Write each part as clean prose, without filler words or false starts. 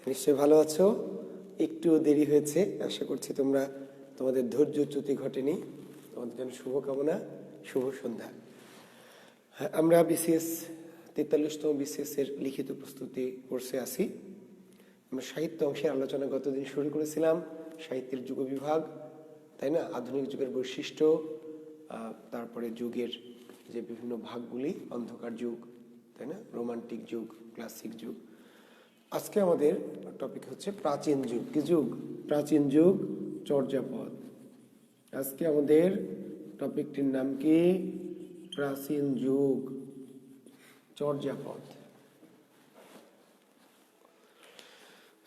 নিশ্চয়ই ভালো আছো। একটু দেরি হয়েছে, আশা করছি তোমাদের ধৈর্যচ্যুতি ঘটেনি। তোমাদের জন্য শুভকামনা, শুভ সন্ধ্যা। হ্যাঁ, আমরা বিসিএস 43তম বিসিএস এর লিখিত প্রস্তুতি কোর্সে আছি। আমরা সাহিত্য অংশের আলোচনা গতদিন শুরু করেছিলাম। সাহিত্যের যুগ বিভাগ, তাই না, আধুনিক যুগের বৈশিষ্ট্য, তারপরে যুগের যে বিভিন্ন ভাগগুলি, অন্ধকার যুগ, তাই না, রোমান্টিক যুগ, ক্লাসিক যুগ। আজকে আমাদের টপিক হচ্ছে প্রাচীন যুগ। কি যুগ? প্রাচীন যুগ, চর্যাপদ। আজকে আমাদের টপিকটির নাম কি? প্রাচীন যুগ, চর্যাপদ।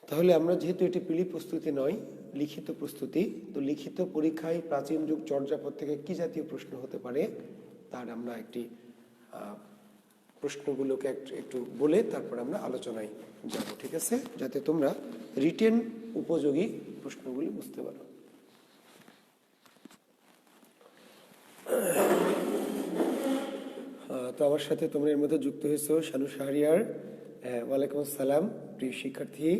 তাহলে আমরা যেহেতু এটি পিলি প্রস্তুতি নয়, লিখিত প্রস্তুতি, তো লিখিত পরীক্ষায় প্রাচীন যুগ চর্যাপদ থেকে কি জাতীয় প্রশ্ন হতে পারে তার আমরা একটি প্রশ্নগুলোকে একটু বলে তারপর আমরা আলোচনায় যাব, ঠিক আছে, যাতে তোমরা রিটেন উপযোগী প্রশ্নগুলি বুঝতে পারো। তো আমার সাথে তোমরা এর মধ্যে যুক্ত হয়েছো শানু শাহরিয়ার। ওয়ালাইকুম আসসালাম প্রিয় শিক্ষার্থী,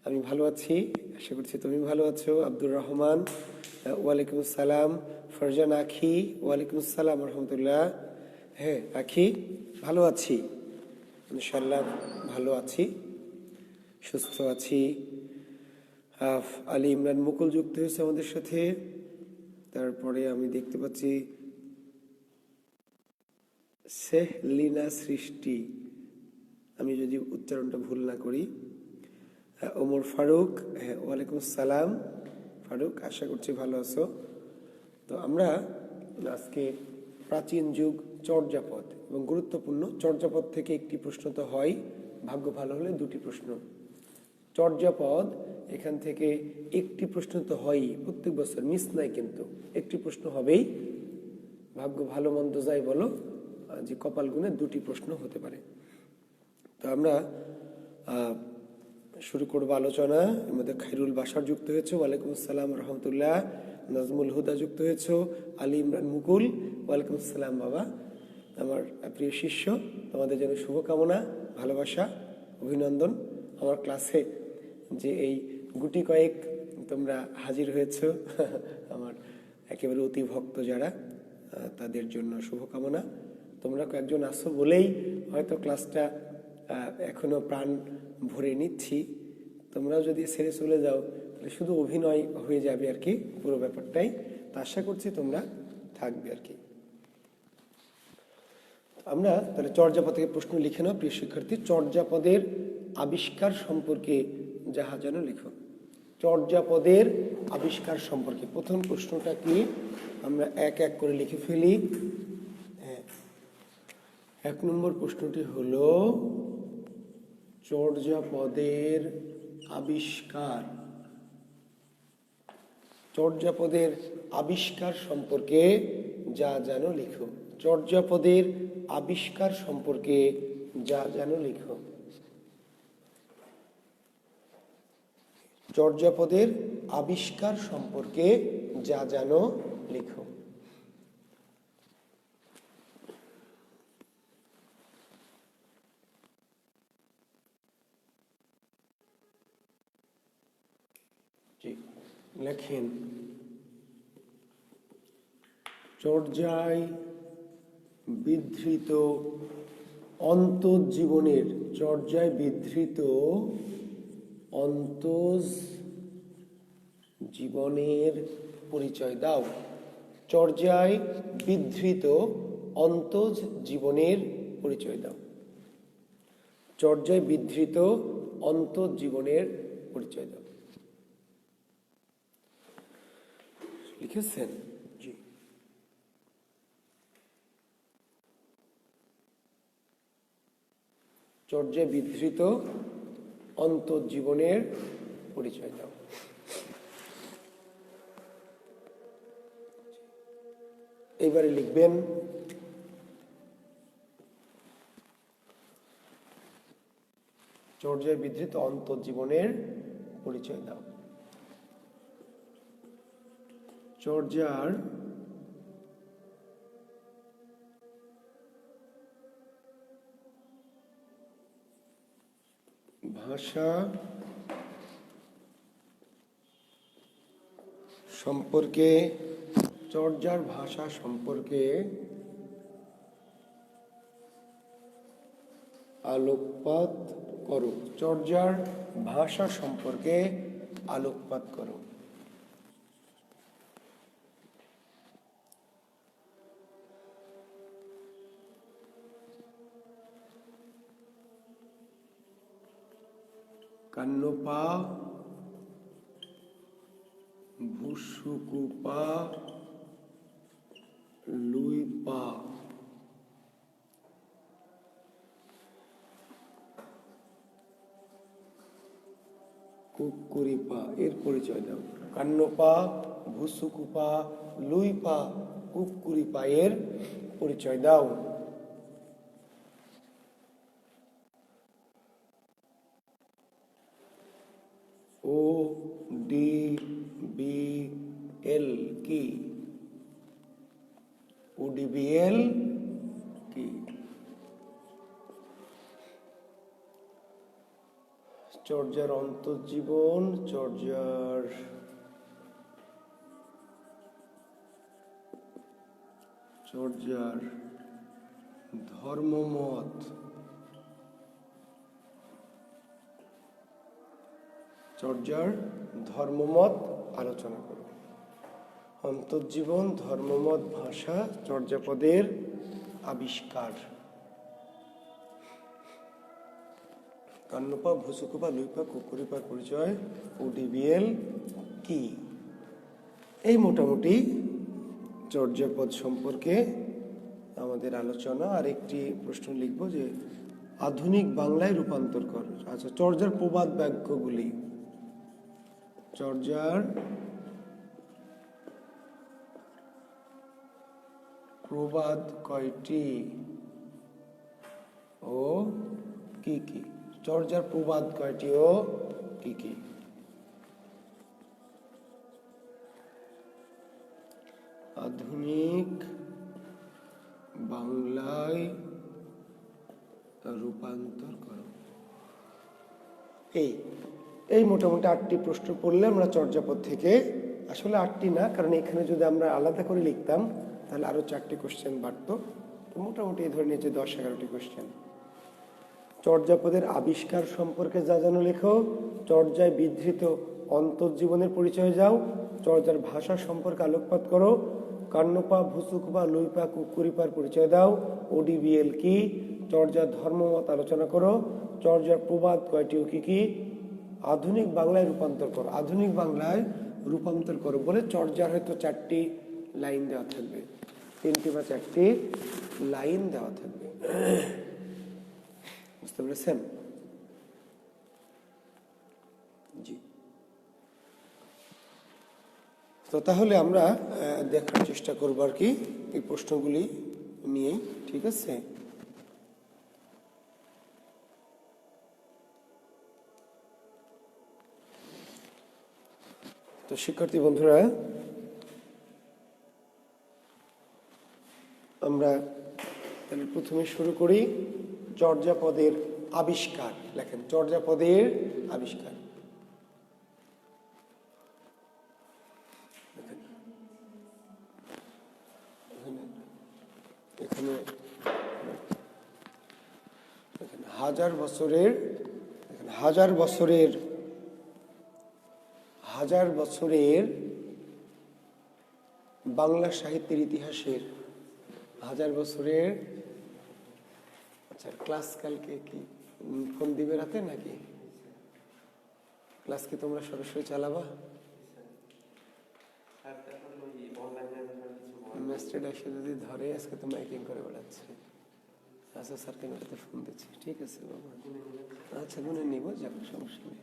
আমি ভালো আছি, আশা করছি তুমি ভালো আছো। আব্দুর রহমান, ওয়ালাইকুম আসসালাম। ফরজান আখি, ওয়ালাইকুম আসসালাম রহমতুল্লাহ। হ্যাঁ আখি, ভালো আছি ইনশাল্লাহ, ভালো আছি, সুস্থ আছি। আলী ইমরান মুকুল যুক্ত হয়েছে আমাদের সাথে। তারপরে আমি দেখতে পাচ্ছি সেহলিনা সৃষ্টি, আমি যদি উচ্চারণটা ভুল না করি। ওমর ফারুক, হ্যাঁ ওয়ালাইকুম আসসালাম ফারুক, আশা করছি ভালো আছো। তো আমরা আজকে প্রাচীন যুগ চর্যাপদ, এবং গুরুত্বপূর্ণ চর্যাপদ থেকে একটি প্রশ্ন তো হয়, ভাগ্য ভালো হলে দুটি প্রশ্ন। চর্যাপদ এখান থেকে একটি প্রশ্ন তো হয়ই, প্রত্যেক বছর মিস নাই, কিন্তু একটি প্রশ্ন হবেই। ভাগ্য ভালো মন্দ যাই বলো, যে কপাল গুণে দুটি প্রশ্ন হতে পারে। তো আমরা শুরু করবো আলোচনা। এর মধ্যে খাইরুল বাশার যুক্ত হয়েছে, ওয়ালাইকুম আসসালাম রহমতুল্লাহ। নাজমুল হুদা যুক্ত হয়েছে। আলী ইমরান মুকুল, ওয়ালাইকুম আসসালাম বাবা, আমার প্রিয় শিষ্য, তোমাদের জন্য শুভকামনা, ভালোবাসা, অভিনন্দন। আমার ক্লাসে যে এই গুটি কয়েক তোমরা হাজির হয়েছ, আমার একেবারে অতি ভক্ত যারা, তাদের জন্য শুভকামনা। তোমরা কয়েকজন আসো বলেই হয়তো ক্লাসটা এখনো প্রাণ ভরে নিচ্ছি। তোমরাও যদি ছেড়ে চলে যাও তাহলে শুধু অভিনয় হয়ে যাবে আর কি, পুরো ব্যাপারটাই। তো আশা করছি তোমরা থাকবে আর কি। আমরা তাহলে চর্যাপদ থেকে প্রশ্ন লিখে নাও প্রিয় শিক্ষার্থী। চর্যাপদের আবিষ্কার সম্পর্কে যাহা যেন লিখো। চর্যাপদের আবিষ্কার সম্পর্কে প্রথম প্রশ্নটা কি, আমরা এক এক করে লিখে ফেলি। হ্যাঁ, 1 নম্বর প্রশ্নটি হলো চর্যাপদের আবিষ্কার। চর্যাপদের আবিষ্কার সম্পর্কে যা জানো লিখো। চর্যাপদের আবিষ্কার সম্পর্কে যা জানো লিখো। চর্যাপদের আবিষ্কার সম্পর্কে যা জানো লিখো। লেখেন, চর্যায় বিধৃত অন্তর্জীবনের, চর্যায় বিধৃত অন্তর্জীবনের পরিচয় দাও। চর্যায় বিধৃত অন্তর্জীবনের পরিচয় দাও। চর্যায় বিধৃত অন্তর্জীবনের পরিচয় দাও। লিখেছেন? জি। চর্যায় বিধৃত অন্তর্জীবনের পরিচয় দাও। এইবারে লিখবেন চর্যায় বিধৃত অন্তর্জীবনের পরিচয় দাও। চর্যার ভাষা সম্পর্কে, চর্যার ভাষা সম্পর্কে আলোকপাত করো। চর্যার ভাষা সম্পর্কে আলোকপাত করো। কান্নপা, ভুসুকুপা, লুইপা। কুকুরিপা এর পরিচয় দাও। কান্নপা, ভুসুকুপা, লুইপা, কুকুরিপা এর পরিচয় দাও। ও ডি বি এল কি? ওডিবিএল কি? চর্যার অন্তর্জীবন, চর্যার ধর্মমত, চর্যার ধর্মমত আলোচনা করো। অন্তর্জীবন, ধর্মমত, ভাষা, চর্যাপদের আবিষ্কার। কান্নপা, ভুসুকুপা, লুইপা, কুকুরিপার পরিচয়, ওডিবিএল কি? এই মোটামুটি চর্যাপদ সম্পর্কে আমাদের আলোচনা। আর একটি প্রশ্ন লিখব যে আধুনিক বাংলায় রূপান্তর কর। আচ্ছা, চর্যার প্রবাদ বাক্যগুলি। চর্যার প্রবাদ কয়টি ও কি কি? চর্যার প্রবাদ কয়টি ও কি কি? আধুনিক বাংলায় রূপান্তর করো। এই মোটামুটি 8টি প্রশ্ন পড়লে আমরা চর্যাপদ থেকে, আসলে 8টি না, কারণ এখানে যদি আমরা আলাদা করে লিখতাম তাহলে আরো 4টি কোশ্চেন বাড়তো। তো মোটামুটি এই ধরে নিয়েছে 10-11টি কোশ্চেন। চর্যাপদের আবিষ্কার সম্পর্কে যা জানো লেখো। চর্যায় বিধৃত অন্তর্জীবনের পরিচয় যাও। চর্যার ভাষা সম্পর্কে আলোকপাত করো। কান্নপা, ভুসুকুপা, লুইপা, কুকুরিপার পরিচয় দাও। ওডিবিএল কি? চর্যার ধর্মমত আলোচনা করো। চর্যার প্রবাদ কয়টি ও কি কি? আধুনিক বাংলায় রূপান্তর করো। আধুনিক বাংলায় রূপান্তর করো বলে চর্যার হয়তো 4টি লাইন দেওয়া থাকবে, 3টি বা 4টি লাইন দেওয়া থাকবে। বুঝতে পেরেছেন? জি। তো তাহলে আমরা দেখার চেষ্টা করবো আর কি এই প্রশ্নগুলি নিয়ে, ঠিক আছে? তো শিক্ষার্থী বন্ধুরা, আমরা তাহলে প্রথমে শুরু করি চর্যাপদের আবিষ্কার। লেখেন চর্যাপদের আবিষ্কার। এখানে হাজার বছরের বাংলা সাহিত্যের ইতিহাসের, হাজার বছরের। আচ্ছা, ক্লাস কালকে কি ফোন দিবে রাতে নাকি? ক্লাস কি তোমরা সরাসরি চালাবা? মেস্টেড এসে যদি ধরে, আজকে তো মাইকিং করে বেড়াচ্ছে। আচ্ছা, স্যারকে মেটাতে ফোন দিচ্ছি। ঠিক আছে বাবা, আচ্ছা গুনে নিব, যাক সমস্যা নেই।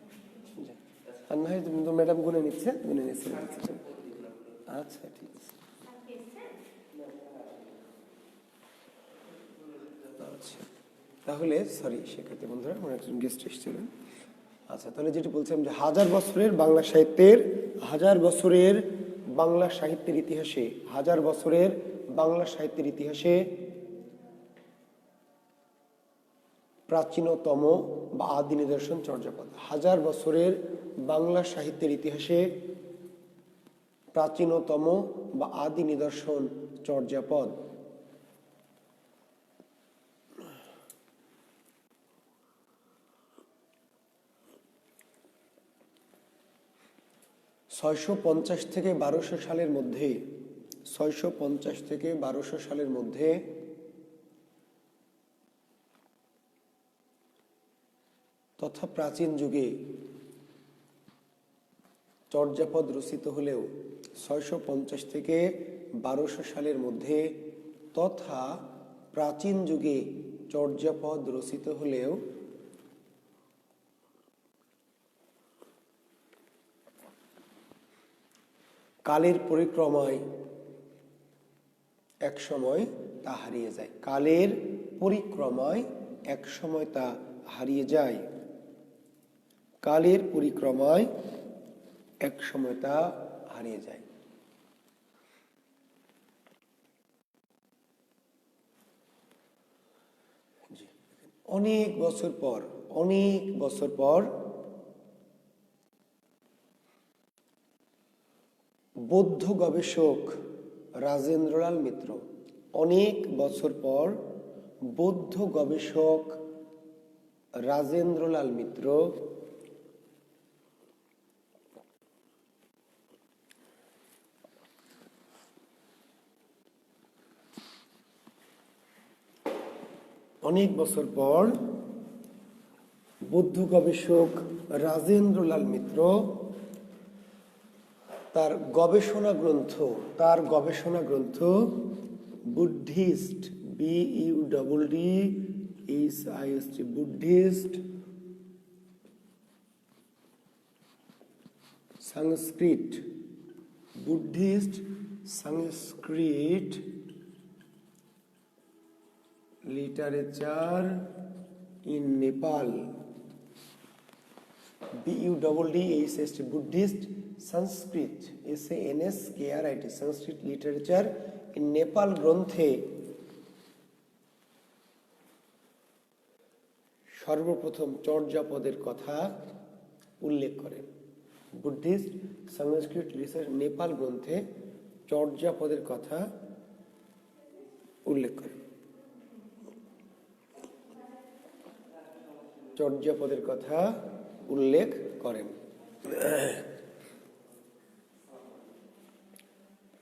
আর না হয় তুমি তো ম্যাডাম গুনে নিচ্ছে, গুনে নিচ্ছে। আচ্ছা ঠিক আছে। আচ্ছা তাহলে সরি শিক্ষার্থী বন্ধুরা, আমার একজন গেস্ট এসেছিলেন। আচ্ছা তাহলে যেটা বলছিলাম যে হাজার বছরের বাংলা সাহিত্যের ইতিহাসে, হাজার বছরের বাংলা সাহিত্যের ইতিহাসে প্রাচীনতম বা আদি নিদর্শন চর্যাপদ। 1000 বছরের বাংলা সাহিত্যের ইতিহাসে প্রাচীনতম বা আদি নিদর্শন চর্যাপদ। (650 থেকে 1200 সালের মধ্যে 650 থেকে 1200 সালের মধ্যে তথা প্রাচীন যুগে চর্যাপদ রচিত হলেও 650 থেকে 1200 সালের মধ্যে তথা প্রাচীন যুগে চর্যাপদ রচিত হলেও কালের পরিক্রমায় এক সময় তা হারিয়ে যায়। কালের পরিক্রমায় এক সময় তা হারিয়ে যায়। কালের পরিক্রমায় এক সময় তা হারিয়ে যায়। অনেক বছর পর বৌদ্ধ গবেষক রাজেন্দ্রলাল মিত্র, অনেক বছর পর বৌদ্ধ গবেষক রাজেন্দ্রলাল মিত্র অনেক বছর পর বৌদ্ধ গবেষক রাজেন্দ্রলাল মিত্র তার গবেষণা গ্রন্থ Buddhist, BUDDHIST, Buddhist Sanskrit literature in Nepal, BUDDHIST, Buddhist Sanskrit, SANSKRIT, Sanskrit literature in Nepal গ্রন্থে সর্বপ্রথম চর্যাপদের কথা উল্লেখ করেন। বুদ্ধিস্ট সংস্কৃত লিটারেচার নেপাল গ্রন্থে চর্যাপদের কথা উল্লেখ করেন। চর্যাপদের কথা উল্লেখ করেন।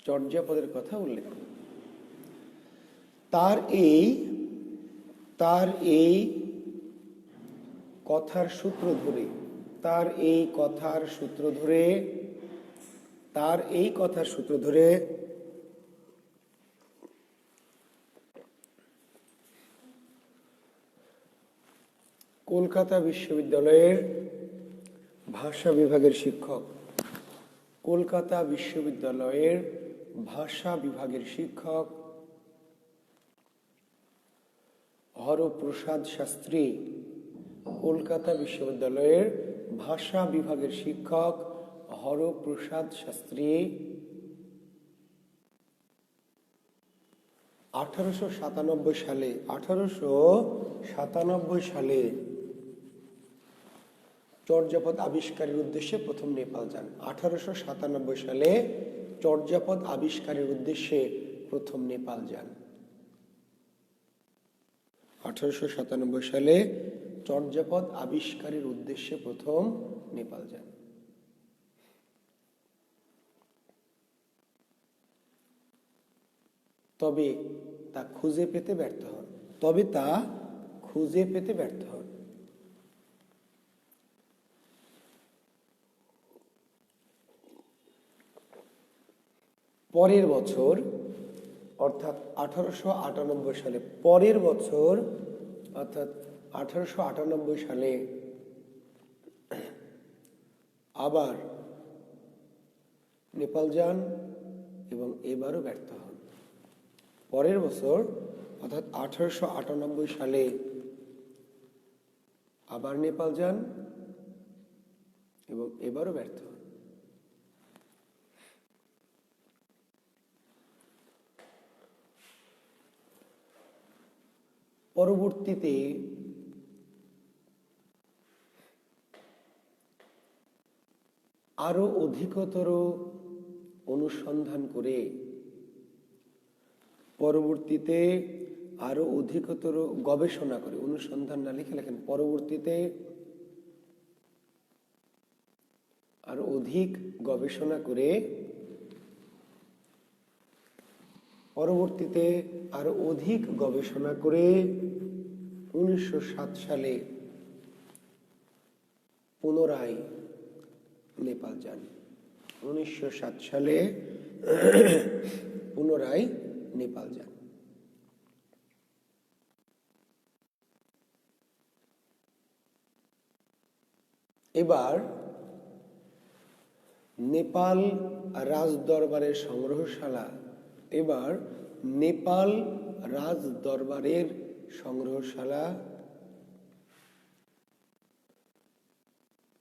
চর্যাপদের কথা উল্লেখ করেন। তার এই কথার সূত্র ধরে কলকাতা বিশ্ববিদ্যালয়ের ভাষা বিভাগের শিক্ষক হরপ্রসাদ শাস্ত্রী, কলকাতা বিশ্ববিদ্যালয়ের ভাষা বিভাগের শিক্ষক হরপ্রসাদ শাস্ত্রী 1897 সালে চর্যাপদ আবিষ্কারের উদ্দেশ্যে প্রথম নেপাল যান। 1897 সালে চর্যাপদ আবিষ্কারের উদ্দেশ্যে প্রথম নেপাল যান। 1897 সালে চর্যাপদ আবিষ্কারের উদ্দেশ্যে প্রথম নেপাল যান। তবে তা খুঁজে পেতে ব্যর্থ হন। পরের বছর অর্থাৎ 1898 সালে আবার নেপাল যান এবং এবারও ব্যর্থ হন। পরের বছর অর্থাৎ 1898 সালে আবার নেপাল যান এবং এবারও ব্যর্থ হন। পরবর্তীতে আরো অধিকতর অনুসন্ধান করে পরবর্তীতে আরো অধিকতর গবেষণা করে, অনুসন্ধান না লিখে লেখেন, পরবর্তীতে আরো অধিক গবেষণা করে, পরবর্তীতে আরো অধিক গবেষণা করে 1907 সালে পুনরায় নেপাল যান। 1907 সালে পুনরায় নেপাল যান। এবার নেপাল রাজদরবারের সংগ্রহশালা, এবার নেপাল রাজদরবারের সংগ্রহশালা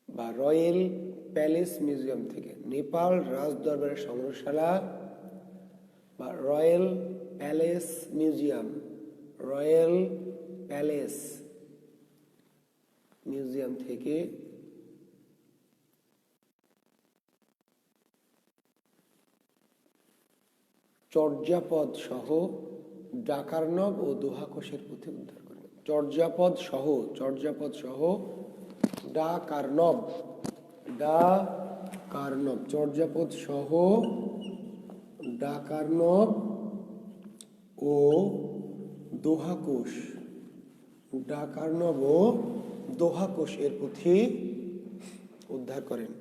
বা রয়্যাল প্যালেস মিউজিয়াম থেকে, নেপাল রাজদরবারের সংগ্রহশালা বা royal palace museum, royal palace museum থেকে চর্যাপদ সহ ডাকার্ণব ও দোহাকোষের পুঁথি উদ্ধার করলেন। চর্যাপদ সহ ডাকার্ণব, চর্যাপদ সহ ডাকার্ণব ও দোহাকোষ, ডাকার্ণব ও দোহাকোষ এর পুঁথি উদ্ধার করেন।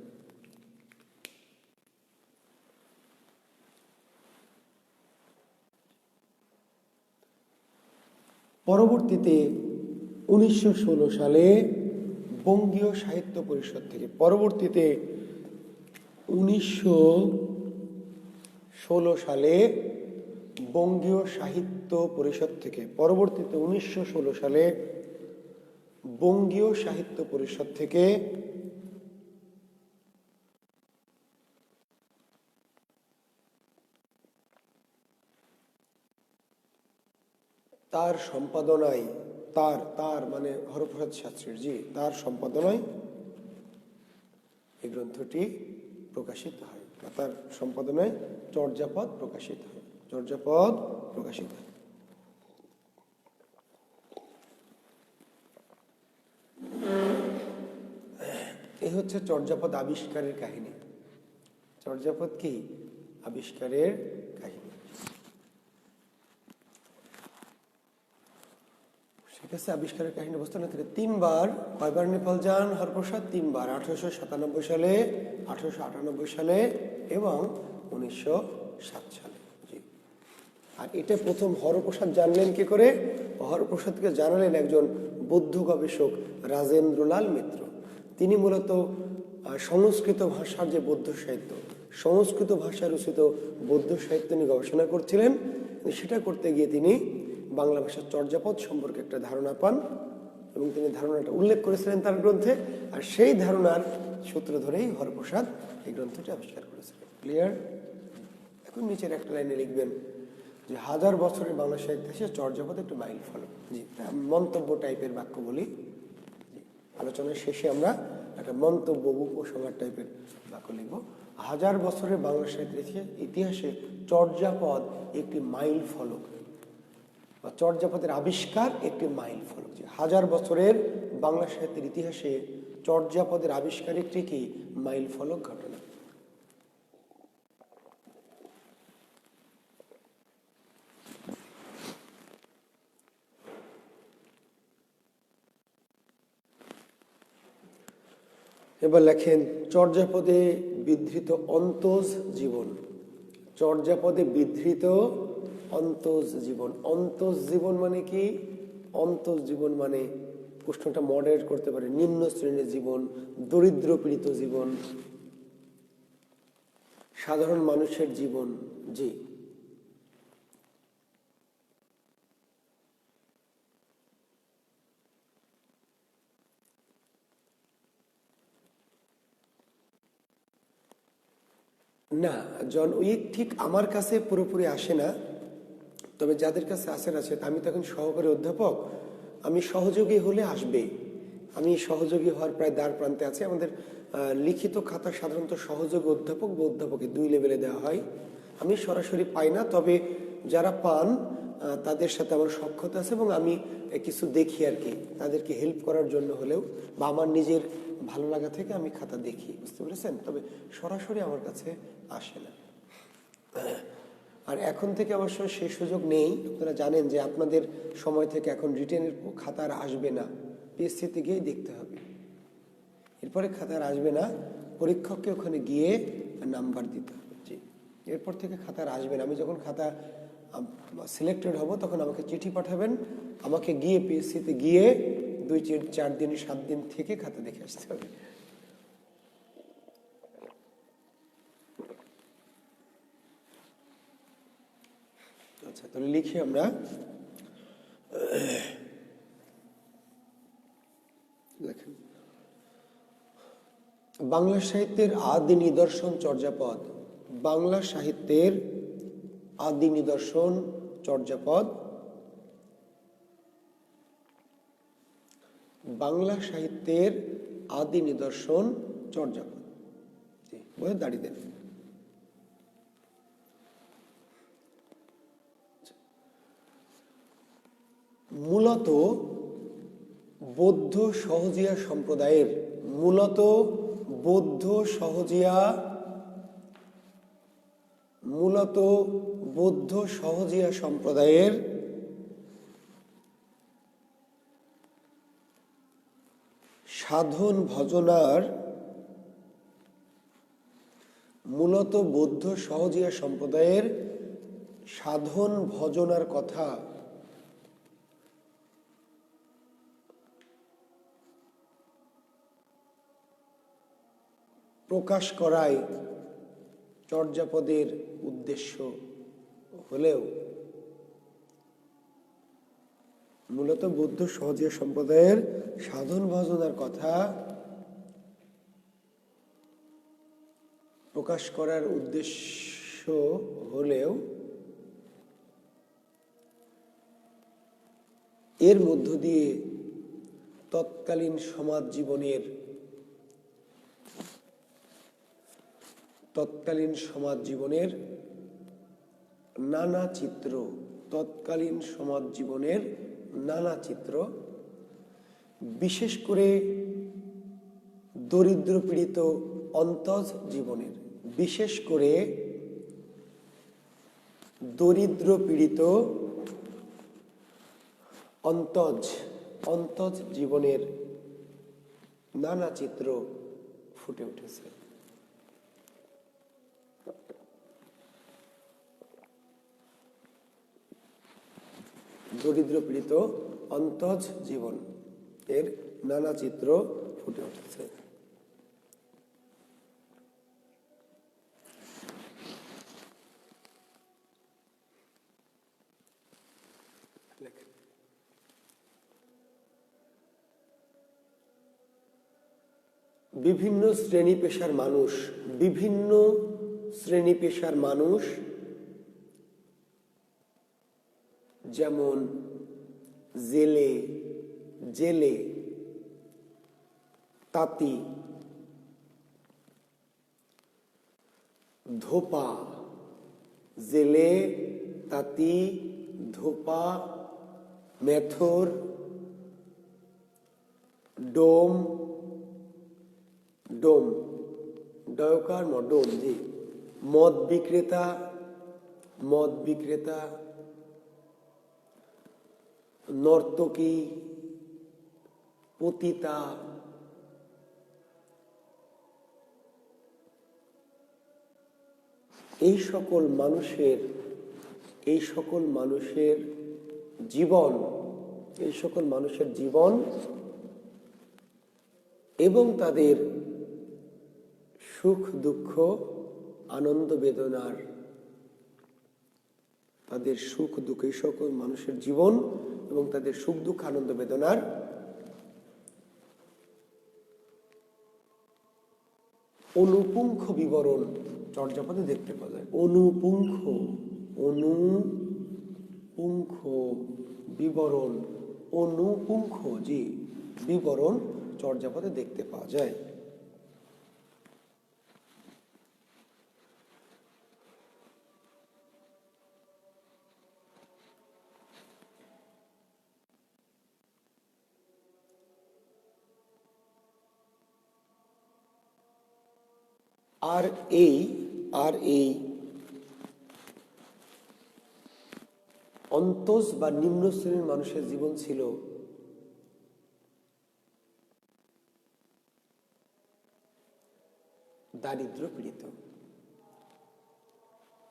পরবর্তীতে 1916 সালে বঙ্গীয় সাহিত্য পরিষদ থেকে, পরবর্তীতে 1916 সালে বঙ্গীয় সাহিত্য পরিষদ থেকে, পরবর্তীতে 1916 সালে বঙ্গীয় সাহিত্য পরিষদ থেকে তার সম্পাদনায়, তার মানে হরপ্রসাদ শাস্ত্রীর, জি, তার সম্পাদনায় এই গ্রন্থটি প্রকাশিত হয়, তার সম্পাদনায় চর্যাপদ প্রকাশিত হয়, চর্যাপদ প্রকাশিত হয়। এই হচ্ছে চর্যাপদ আবিষ্কারের কাহিনী। চর্যাপদ কি? আবিষ্কারের কাহিনী। ঠিক আছে, আবিষ্কারের কাহিনী বুঝতে না থেকে তিনবার, কয়বার নেপাল যান হরপ্রসাদ? তিনবার, 1897 সালে, 1898 সালে এবং 1907 সালে। জি, আর এটা প্রথম হরপ্রসাদ জানলেন কি করে? হরপ্রসাদকে জানালেন একজন বৌদ্ধ গবেষক রাজেন্দ্রলাল মিত্র। তিনি মূলত সংস্কৃত ভাষার যে বৌদ্ধ সাহিত্য, সংস্কৃত ভাষায় রচিত বৌদ্ধ সাহিত্য নিয়ে গবেষণা করছিলেন। সেটা করতে গিয়ে তিনি বাংলা ভাষার চর্যাপদ সম্পর্কে একটা ধারণা পান এবং তিনি ধারণাটা উল্লেখ করেছিলেন তার গ্রন্থে। আর সেই ধারণার সূত্র ধরেই হরপ্রসাদ এই গ্রন্থটি আবিষ্কার করেছিলেন। ক্লিয়ার? এখন নিচের একটা লাইনে লিখবেন যে 1000 বছরের বাংলা সাহিত্যে চর্যাপদ একটু মাইল ফলক। জি, মন্তব্য টাইপের বাক্য বলি। আলোচনার শেষে আমরা একটা মন্তব্য উপসংহার টাইপের বাক্য লিখব। 1000 বছরের বাংলা সাহিত্যের ইতিহাসে চর্যাপদ একটি মাইল ফলক, বা চর্যাপদের আবিষ্কার একটি মাইল ফলক। 1000 বছরের বাংলা সাহিত্যের ইতিহাসে চর্যাপদের আবিষ্কার একটি কি মাইল ফলক ঘটনা। এবার লেখেন চর্যাপদে বিধৃত অন্তজ জীবন। চর্যাপদে বিধৃত অন্তজ জীবন। অন্তজ জীবন মানে কি? অন্তজ জীবন মানে প্রশ্নটা মডারেট করতে পারে নিম্ন শ্রেণীর জীবন, দরিদ্র পীড়িত জীবন, সাধারণ মানুষের জীবন। জি, না, জন উইক ঠিক আমার কাছে পুরোপুরি আসে না, তবে যাদের কাছে আসে, আমি তো এখন সহকারী অধ্যাপক, আমি সহযোগী হলে আসবে। আমি সহযোগী হওয়ার প্রায় দ্বার প্রান্তে আছি। আমাদের লিখিত খাতা সাধারণত সহযোগী অধ্যাপক বা অধ্যাপকের 2 লেভেলে দেওয়া হয়। আমি সরাসরি পাই না, তবে যারা পান তাদের সাথে আমার সখ্যতা আছে এবং আমি কিছু দেখি আর কি, তাদেরকে হেল্প করার জন্য হলেও বা আমার নিজের ভালো লাগা থেকে আমি খাতা দেখি, বুঝতে পেরেছেন? তবে সরাসরি আমার কাছে আসে না। আর এখন থেকে অবশ্য সেই সুযোগ নেই। আপনারা জানেন যে আপনাদের সময় থেকে এখন রিটেনের খাতা আর আসবে না, পিএসসিতে গিয়েই দেখতে হবে। এরপরে খাতা আর আসবে না, পরীক্ষককে ওখানে গিয়ে নাম্বার দিতে হবে। জি, এরপর থেকে খাতা আর আসবে না। আমি যখন খাতা সিলেক্টেড হব তখন আমাকে চিঠি পাঠাবেন, আমাকে গিয়ে পিএসসিতে গিয়ে 2-4 দিন 7 দিন থেকে খাতা দেখে আসতে হবে। আচ্ছা, তাহলে লিখি আমরা। লেখেন, বাংলা সাহিত্যের আদি নিদর্শন চর্যাপদ। বাংলা সাহিত্যের আদি নিদর্শন চর্যাপদ। বাংলা সাহিত্যের আদি নিদর্শন চর্যাপদ। বইয়ে দাঁড়িয়ে দেন। মূলত বৌদ্ধ সহজিয়া সম্প্রদায়ের সাধন ভজনার সাধন ভজনার কথা প্রকাশ করাই চর্যাপদের উদ্দেশ্য হলেও মূলত বৌদ্ধ সহজিয়া সম্প্রদায়ের সাধন ভজনার কথা প্রকাশ করার উদ্দেশ্য হলেও এর মধ্য দিয়ে তৎকালীন সমাজ জীবনের নানা চিত্র, বিশেষ করে দরিদ্র পীড়িত অন্তজ জীবনের নানা চিত্র ফুটে উঠেছে। দরিদ্র পীড়িত অন্তজ জীবন এর নানা চিত্র ফুটে উঠেছে। বিভিন্ন শ্রেণী পেশার মানুষ যেমন জেলে, তাঁতি, ধোপা, মেথর, ডোম, ডয়কার ডোম, জি, মদ বিক্রেতা, নর্তকী, পতিতা, এই সকল মানুষের জীবন এবং তাদের সুখ দুঃখ আনন্দ বেদনার এই সকল মানুষের জীবন এবং তাদের সুখ দুঃখ আনন্দ বেদনার অনুপুঙ্খ বিবরণ চর্যাপদে দেখতে পাওয়া যায়। বিবরণ চর্যাপদে দেখতে পাওয়া যায়। আর এই অন্তস বা নিম্ন শ্রেণীর মানুষের জীবন ছিল দারিদ্র পীড়িত।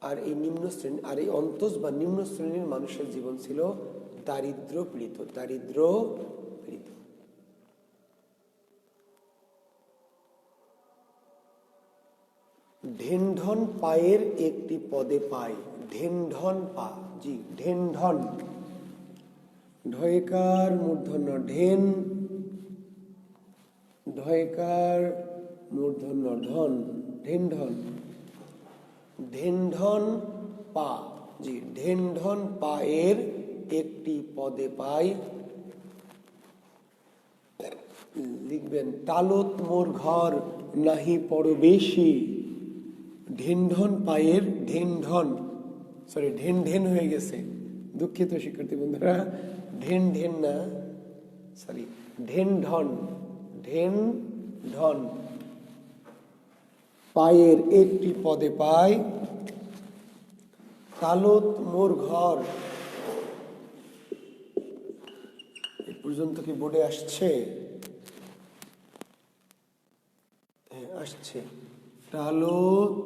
আর এই অন্তস বা নিম্ন শ্রেণীর মানুষের জীবন ছিল দারিদ্র পীড়িত। ঢেনঢন পায়ের একটি পদে পায়। ঢেনঢন পা, জি ঢেনঢন, ঢয়কার মূর্ধন্য ঢেন, ঢয়কার মূর্ধন্য ঢন, ঢেনঢন। ঢেনঢন পা, জি ঢেনঢন পায়ের একটি পদে পাই। লিখবেন টালত মোর ঘর নাহি পরবেশী। ঢেনঢন পায়ের, ঢেনঢন ঢেন ঢেন হয়ে গেছে, দুঃখিত শিক্ষার্থী বন্ধুরা, ঢেন ঢেন না, সরি ঢেনঢন, ঢেনঢন পায়ের একটি পদে পাই। টালত মোর ঘর, এ পর্যন্ত কি বোর্ডে আসছে? হ্যাঁ আসছে। টালত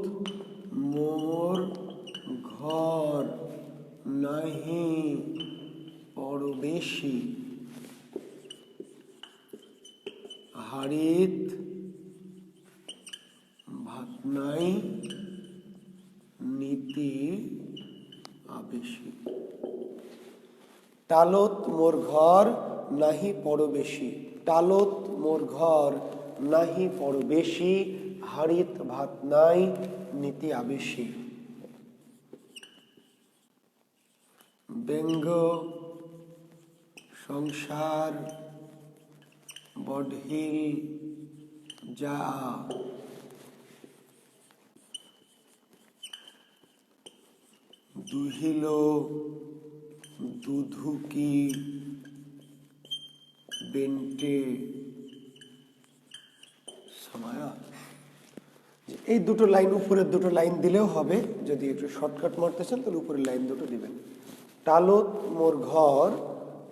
মোর ঘর নাহি পরবেশী, হাড়িত ভাত নাই নীতি আবেশী। টালত মোর ঘর নাহি পরবেশী, টালত মোর ঘর নাহি পরবেশী, হাড়িত ভাত নাই নীতি আবেশী। ব্যঙ্গ সংসার বঢিল যা, দুহিল দুধুকি বেন্টে সমায়া। এই দুটো লাইন, উপরের দুটো লাইন দিলেও হবে, যদি একটু শর্টকাট মারতে চান তাহলে উপরের লাইন দুটো দিবেন। টালত মোর ঘর,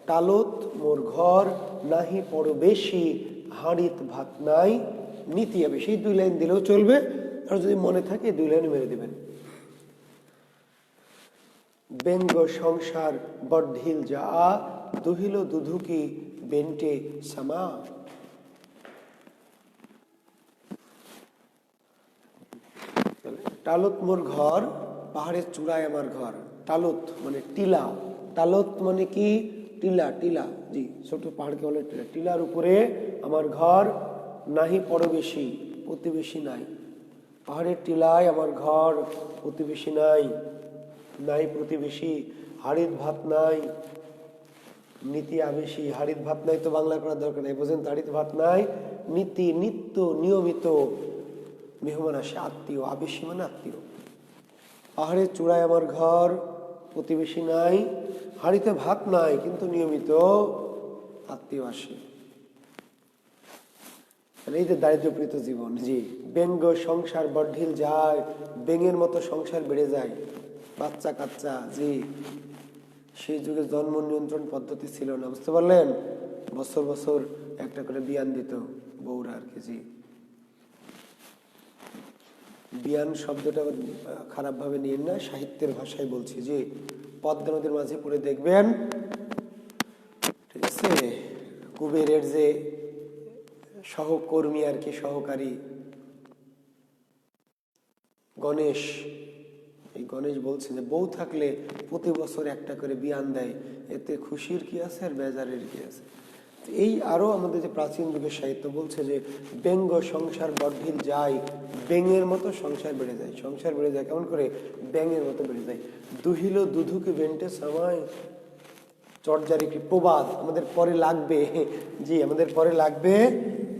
টালত মোর ঘর নাহি পরবেশী, হাঁড়িত ভাত নাই নীতি আবেশী। এই দুই লাইন দিলেও চলবে, আর যদি মনে থাকে দুই লাইন মেরে দিবেন। ব্যঙ্গ সংসার বঢিল যা, দুহিল দুধুকি বেন্টে সমা। টালত মোর ঘর, পাহাড়ের চূড়ায় আমার ঘর। টালত মানে টিলা, টালত মানে কি টিলা, টিলা, জি ছোট পাহাড়কে বলে টিলা। টিলার উপরে আমার ঘর, নাহি পরবেশী প্রতিবেশী নাই। পাহাড়ের টিলায় আমার ঘর, প্রতিবেশী নাই, নাই প্রতিবেশী, হাড়িত ভাত নাই নীতি আবেশী। হাড়িত ভাত নাই তো বাংলা করার দরকার নেই, বোঝেন তো, হাড়িত ভাত নাই নীতি নিত্য নিয়মিত মেহমান আসে, আত্মীয়, আবেশী মানে আত্মীয়। পাহাড়ের চূড়ায় আমার ঘর, প্রতিবেশী নাই, হাড়িতে ভাত নাই কিন্তু নিয়মিত আত্মীয় আসে। এই যে দারিদ্রপীড়িত জীবন, জি। ব্যঙ্গ সংসার বঢিল যায়, ব্যাঙের মতো সংসার বেড়ে যায়, বাচ্চা কাচ্চা, জি। সেই যুগে জন্ম নিয়ন্ত্রণ পদ্ধতি ছিল না, বুঝতে পারলেন? বছর বছর একটা করে বিয়ান দিত বউরা আর কি, জি। বিয়ান শব্দটা খারাপ ভাবে নিয়েন না, সাহিত্যের ভাষায় বলছি, যে পদ্মা নদীর মাঝে পড়ে দেখবেন, ঠিক আছে, কুবেরের যে সহকর্মী আর কি, সহকারী গণেশ, এই গণেশ বলছে যে বউ থাকলে প্রতি বছর একটা করে বিয়ান দেয়, এতে খুশির কি আছে আর বেজারের কি আছে। এই আরো আমাদের যে প্রাচীন যুগের সাহিত্য বলছে যে ব্যঙ্গ সংসার বঢিল যায়, ব্যাঙের মতো সংসার বেড়ে যায়। সংসার বেড়ে যায় কেমন করে? ব্যাঙের মতো বেড়ে যায়। দুহিল দুধুকে বেন্টে সময়, চর্যার একটি প্রবাদ আমাদের পরে লাগবে, জি আমাদের পরে লাগবে,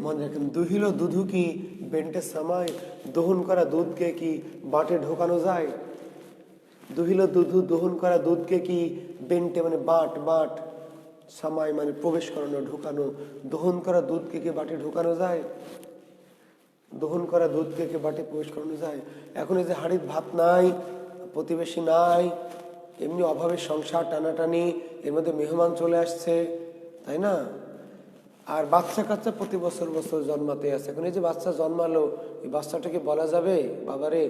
মনে রাখেন, দুহিল দুধু কি বেন্টে সামাই, দহন করা দুধকে কি বাটে ঢোকানো যায়? দুহিল দুধু, দহন করা দুধকে কি বেন্টে মানে বাট, বাট সামাই মানে প্রবেশ করানো, ঢোকানো, দহন করা দুধকে কি বাটে ঢোকানো যায়? দহন করা দুধকে কি বাটে প্রবেশ করানো যায়? এখন এই যে হাঁড়ির ভাত নাই, প্রতিবেশী নাই, এমনি অভাবের সংসার, টানাটানি, এর মধ্যে মেহমান চলে আসছে, তাই না? আর বাচ্চা কাচ্চা প্রতি বছর বছর জন্মাতে আছে। এখন এই যে বাচ্চা জন্মালো, এই বাচ্চাটাকে বলা যাবে বাবারে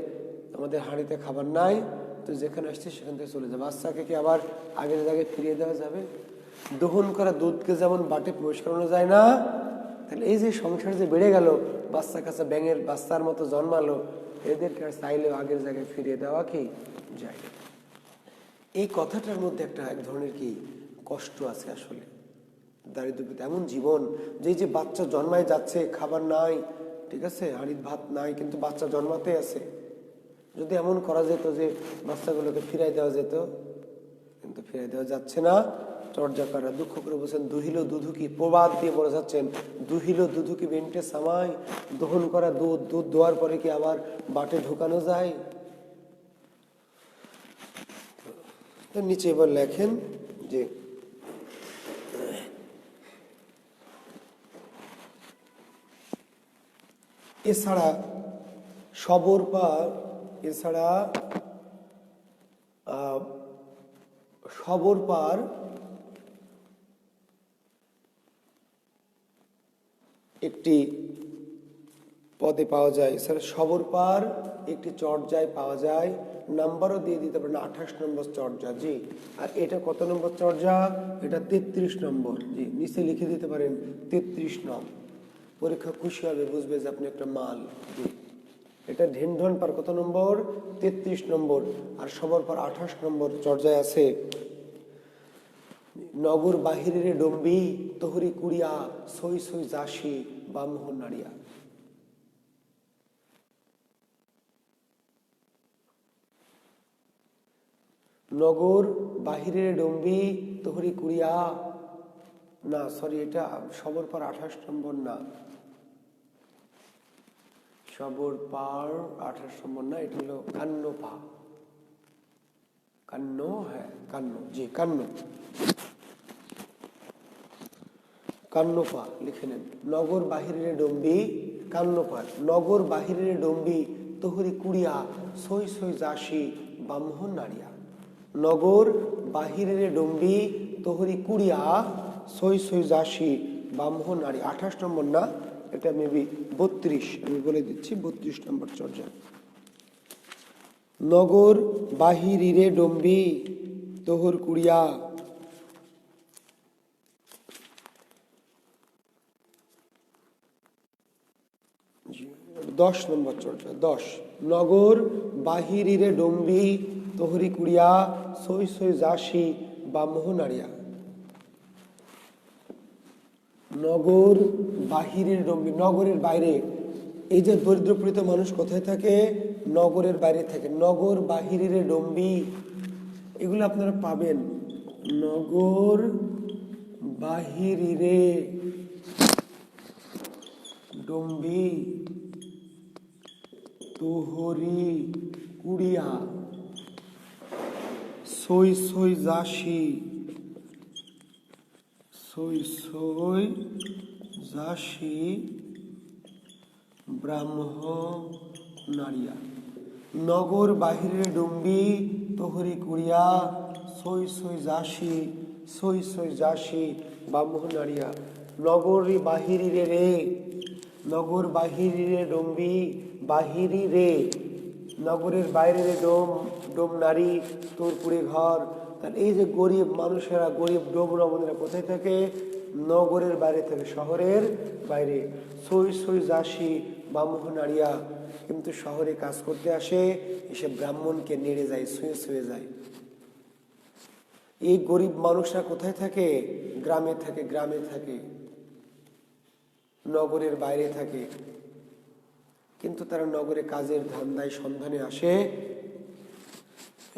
আমাদের হাঁড়িতে খাবার নাই, তুই যেখানে আসছিস সেখান থেকে চলে যা? বাচ্চাকে কি আবার আগের জায়গায় ফিরিয়ে দেওয়া যাবে? দহন করা দুধকে যেমন বাটে প্রবেশ করানো যায় না, তাহলে এই যে সংসার যে বেড়ে গেল, বাচ্চা কাচ্চা ব্যাঙের বাচ্চার মতো জন্মালো, এদেরকে আর চাইলেও আগের জায়গায় ফিরিয়ে দেওয়া কি যায়? এই কথাটার মধ্যে একটা এক ধরনের কি কষ্ট আছে আসলে। দারিদ্র্য এমন জীবন যে যে বাচ্চা জন্মায় যাচ্ছে, খাবার নাই, ঠিক আছে, হাঁড়ির ভাত নাই, কিন্তু বাচ্চা জন্মাতে আছে। যদি এমন করা যেত যে বাচ্চাগুলোকে ফিরাই দেওয়া যেত, কিন্তু ফিরাই দেওয়া যাচ্ছে না। চর্যাকাররা দুঃখ করে বলছেন, দুহিল দুধু কি, প্রবাদ দিয়ে বলে যাচ্ছেন, দুহিল দুধু কি বেন্টে সামাই, দহন করা দুধ, দুধ দোয়ার পরে কি আবার বাটে ঢুকানো যায়? নিচে এবার লেখেন যে এছাড়া সবর পার, এছাড়া সবর পার একটি পদে পাওয়া যায়, এছাড়া সবর পার একটি চর্যায় পাওয়া যায়। নাম্বারও দিয়ে দিতে পারেন, 28 নম্বর চর্যা। জি, আর এটা কত নম্বর চর্যা? এটা 33 নম্বর। জি, নিচে লিখে দিতে পারেন 33 নম্বর। পরীক্ষা খুশি হবে, বুঝবে যে আপনি একটা মাল। জি, এটা ঢেনঢন পার কত নম্বর? 33 নম্বর। আর সবর পার 28 নম্বর চর্যায় আছে, নগর বাহিরের ডম্বি তোহরি কুড়িয়া, সই সই যাসি বামোহন নাড়িয়া। নগর বাহিরের ডম্বি তোহরি কুড়িয়া, না সরি, এটা সবর পার 28 নম্বর না, সবর পার 28 নম্বর না, এটা হলো কান্ন পা, কান্ন, হ্যাঁ কান্ন, জি কান্ন, কান্নপা লিখে নেন। নগর বাহিরের ডম্বি, কান্নপা, নগর বাহিরের ডম্বি তোহরি কুড়িয়া, সই সই যাসি বামোহন নাড়িয়া। নগর বাহিরের ডম্বি তোহরি কুড়িয়া, সই সই যাসি বামোহন নাড়ি। 28 নম্বর না, এটা মেবি 32, আমি বলে দিচ্ছি 32 নম্বর চর্যা। নগর বাহিরিরে ডম্বি তোহর কুড়িয়া, 10 নম্বর চর্যা। 10, নগর বাহিরিরে ডম্বি তোহরি কুড়িয়া, সই সই যাসি বামোহন নাড়িয়া। নগর বাহিরের ডম্বি, নগরের বাইরে। এই যে দরিদ্রপীড়িত মানুষ কোথায় থাকে? নগরের বাইরে থাকে। নগর বাহিরের ডম্বি, এগুলো আপনারা পাবেন। নগর বাহিরিরে ডম্বি তোহরি কুড়িয়া, সই সই যাসি, সই সই যাসি ব্রাহ্ম নাড়িয়া। নগর বাহিরে ডুম্বি তোহরি কুড়িয়া, সই সই যাসি, সই সই যাসি ব্রাহ্ম নাড়িয়া। নগরী বাহিরি রে, নগর বাহিরি রে ডম্বি, বাহিরি রে নগরের বাইরে রে ডোম, ডোম নারী তোর পুড়ে ঘর। তাহলে এই যে গরিব মানুষেরা, গরিব ডোম রমণীরা কোথায় থাকে? নগরের বাইরে থাকে, শহরের বাইরে। সই সই যাসি বামুহ নাড়িয়া, কিন্তু শহরে কাজ করতে আসে, এসে ব্রাহ্মণকে নেড়ে যায়, শুয়ে শুয়ে যায়। এই গরিব মানুষরা কোথায় থাকে? গ্রামে থাকে, গ্রামে থাকে, নগরের বাইরে থাকে, কিন্তু তারা নগরে কাজের ধান্দায় সন্ধানে আসে,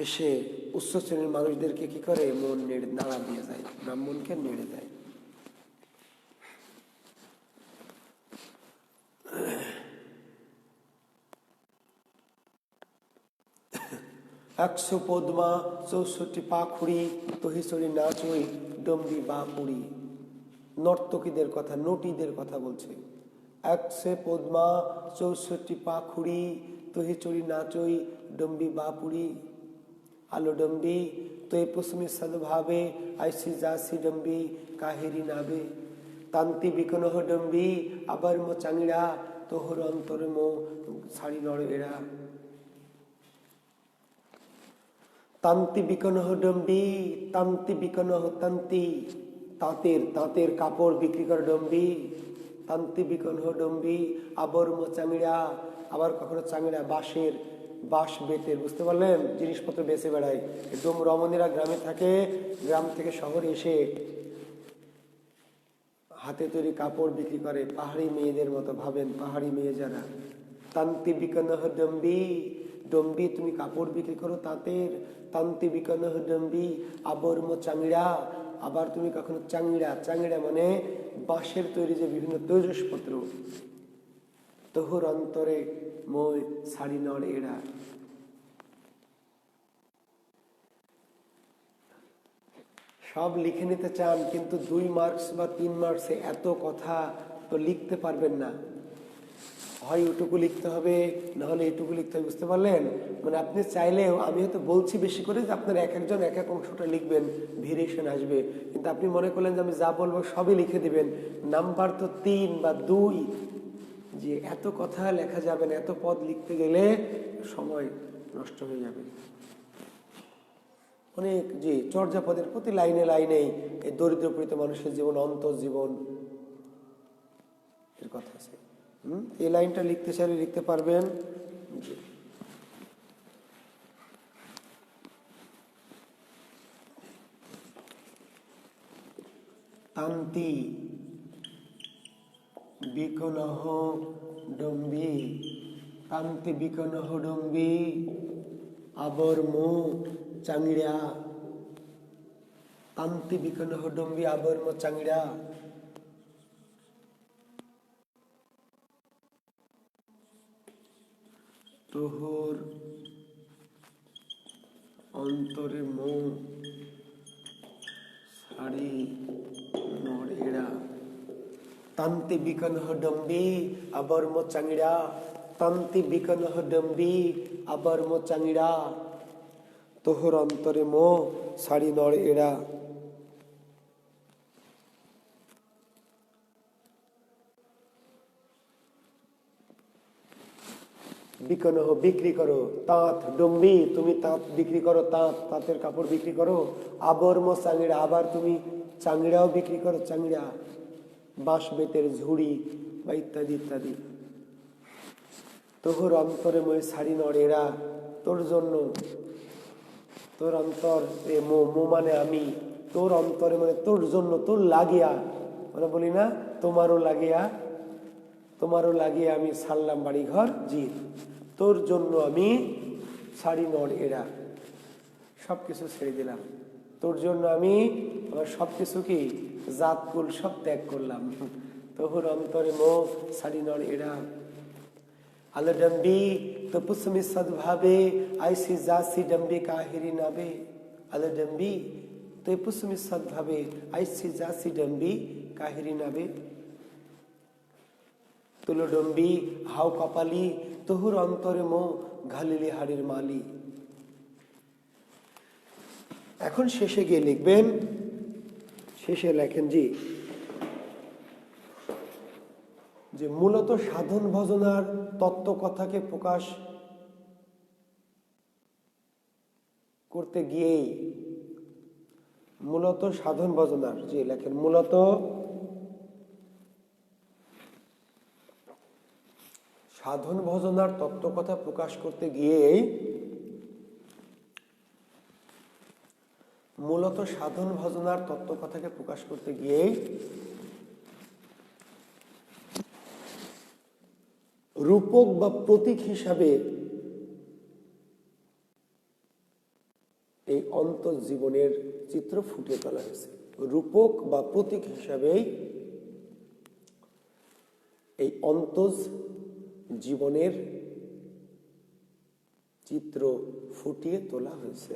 এসে উচ্চ শ্রেণীর মানুষদেরকে কি করে? মন নেড়ে নাড়া দিয়ে যায়, ব্রাহ্মণকে নেড়ে দেয়। 100 পদ্মা 64 পাখুড়ি তহিসরি নাচই ডম্বি বাপুরি। নর্তকীদের কথা, নটীদের কথা বলছে। 100 পদ্মা 64 পাখুড়ি তহিচরি নাচই ডম্বি বাপুরি। আলো ডম্বি তো পুষ্মি সদ্ভাবে আইসি জাসি ডম্বি কাহিরি নাবে। তান্তি বিকনহ ডম্বি আবার মো চাঙিড়া তোহর অন্তরে মো ছাড়ি নড় এরা। তান্তি বিকনহ ডম্বি, তান্তি বিকনহ তান্তি, তাঁতের তাঁতের কাপড় বিক্রি করে ডম্বি। তান্তি বিকনহ ডম্বি আবর্ম চাঙিড়া, আবার কখনো চাঙিড়া বাঁশের, বাঁশ বেতের, বুঝতে পারলেন, জিনিসপত্র বেচে বেড়ায়। ডোম রমণীরা গ্রামে থাকে, গ্রাম থেকে শহরে এসে হাতে তৈরি কাপড় বিক্রি করে, পাহাড়ি মেয়েদের মতো, ভাবেন পাহাড়ি মেয়ে যারা। তান্তি বিকনহ ডম্বি, ডম্বি তুমি কাপড় বিক্রি করো তাঁতের। তান্তি বিকনহ ডম্বি আবর্ম চাঙিড়া, আবার তুমি কখনো চাঙিড়া, চাঙিড়া মানে বাঁশের তৈরি যে বিভিন্ন তৈজসপত্র। তোহর অন্তরে মই ছাড়ি নড় এরা। সব লিখে নিতে চান, কিন্তু 2 মার্কস বা 3 মার্কসে এত কথা তো লিখতে পারবেন না। হয় ওটুকু লিখতে হবে, নাহলে এটুকু লিখতে হবে, বুঝতে পারলেন? মানে আপনি চাইলেও, আমি হয়তো বলছি বেশি করে যে আপনার এক একজন এক এক অংশটা লিখবেন, ভেরিয়েশন আসবে, কিন্তু আপনি মনে করলেন যে আমি যা বলবো সবই লিখে দিবেন। নাম্বার তো 3 বা 2, যে এত কথা লেখা যাবে না, এত পদ লিখতে গেলে সময় নষ্ট হয়ে যাবে। অনেক যে চর্যাপদের প্রতি লাইনে লাইনেই এই দরিদ্র পীড়িত মানুষের জীবন, অন্তর্জীবন এর কথা আছে। এই লাইনটা লিখতে চাইলে লিখতে পারবেন। তান্তি বিকনহ ডম্বি, তান্তি বিকনহ ডম্বি আবর্ম চাঙিড়া। তান্তি বিকনহ ডম্বি আবর্ম চাঙিড়া। তোহর অন্তরে মো ছাড়ি নড় এরা। তান্তি বিকনহ ডম্বি আবর্ম চাঙিড়া, তান্তি বিকনহ ডম্বি আবর্ম চাঙিড়া। তোহর অন্তরে মো ছাড়ি নড় এরা। বিকনহ বিক্রি করো, তাঁত ডম্বি তুমি তাঁত বিক্রি করো, তাঁত তাঁতের কাপড় বিক্রি করো। আবর্ম চাঙিড়া, আবার তুমি চাঙিড়াও বিক্রি করো, চাঙিড়া বাঁশ বেতের ঝুড়ি বা ইত্যাদি ইত্যাদি। তোহর অন্তরে মই ছাড়ি নড় এরা, তোর জন্য, তোর অন্তর মো, মো মানে আমি, তোর অন্তরে মানে তোর জন্য, তোর লাগিয়া, মানে বলি না তোমারও লাগিয়া, তোমারও লাগিয়ে আমি ছাড়লাম বাড়ি ঘর জিত, তোর জন্য আমি ছাড়ি নড় এরা, সবকিছু ছেড়ে দিলাম তোর জন্য। আমি আমার সবকিছু কি জাতকুল সব ত্যাগ করলাম। তোহর অন্তরে মো ছাড়ি নড় এরা। আলো ডম্বি তো পুষ্মি সদ্ভাবে আইসি জাসি ডম্বি কাহিরি নাবে। আলো ডম্বি তো পুষ্মি সদ্ভাবে আইসি জাসি ডম্বি কাহিরি নাবে। তুলো ডম্বি হাও কপালি তোহুর অন্তরে মো ঘালিলি হাড়ির মালি। এখন শেষে গিয়ে লিখবেন, শেষে লেখেন জি যে মূলত সাধন ভজনার তত্ত্ব কথাকে প্রকাশ করতে গিয়েই, মূলত সাধন ভজনার, যে লেখেন মূলত সাধন ভজনার তত্ত্ব কথা প্রকাশ করতে গিয়েই, মূলত সাধন ভজনার তত্ত্ব কথাকে প্রকাশ করতে গিয়েই রূপক বা প্রতীক হিসাবে এই অন্তর্জীবনের চিত্র ফুটিয়ে তোলা হয়েছে। রূপক বা প্রতীক হিসাবেই এই অন্তর্জীবনের চিত্র ফুটিয়ে তোলা হয়েছে।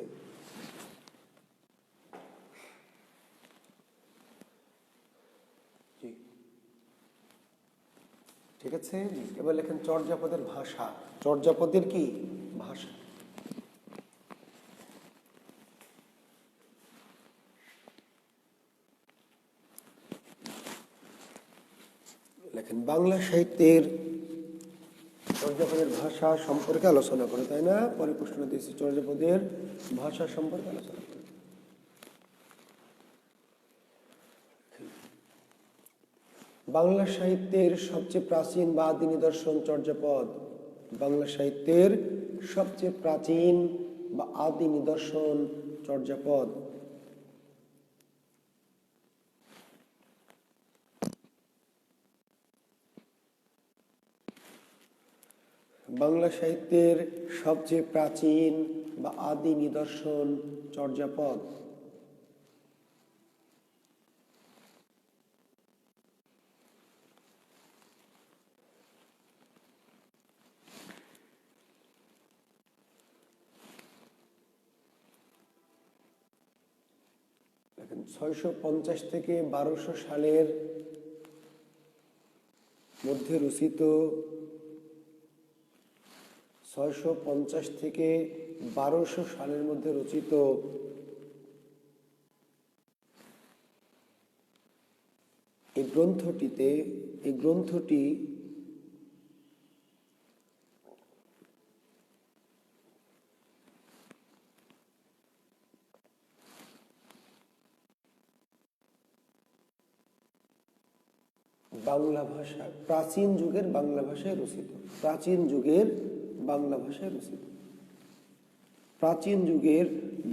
ঠিক আছে, এবার লেখেন চর্যাপদের ভাষা। চর্যাপদের কি ভাষা? লেখেন বাংলা সাহিত্যের চর্যাপদের ভাষা সম্পর্কে আলোচনা করে, তাই না? পরে প্রশ্ন দিয়েছি চর্যাপদের ভাষা সম্পর্কে আলোচনা করে। বাংলা সাহিত্যের সবচেয়ে প্রাচীন বা আদি নিদর্শন চর্যাপদ। বাংলা সাহিত্যের সবচেয়ে প্রাচীন বা আদি নিদর্শন চর্যাপদ। বাংলা সাহিত্যের সবচেয়ে প্রাচীন বা আদি নিদর্শন চর্যাপদ। দেখেন 650 থেকে 1200 সালের মধ্যে রচিত, 650 থেকে 1200 সালের মধ্যে রচিত এই গ্রন্থটি বাংলা ভাষা, প্রাচীন যুগের বাংলা ভাষায় রচিত। প্রাচীন যুগের বাংলা ভাষায় রচিত। প্রাচীন যুগের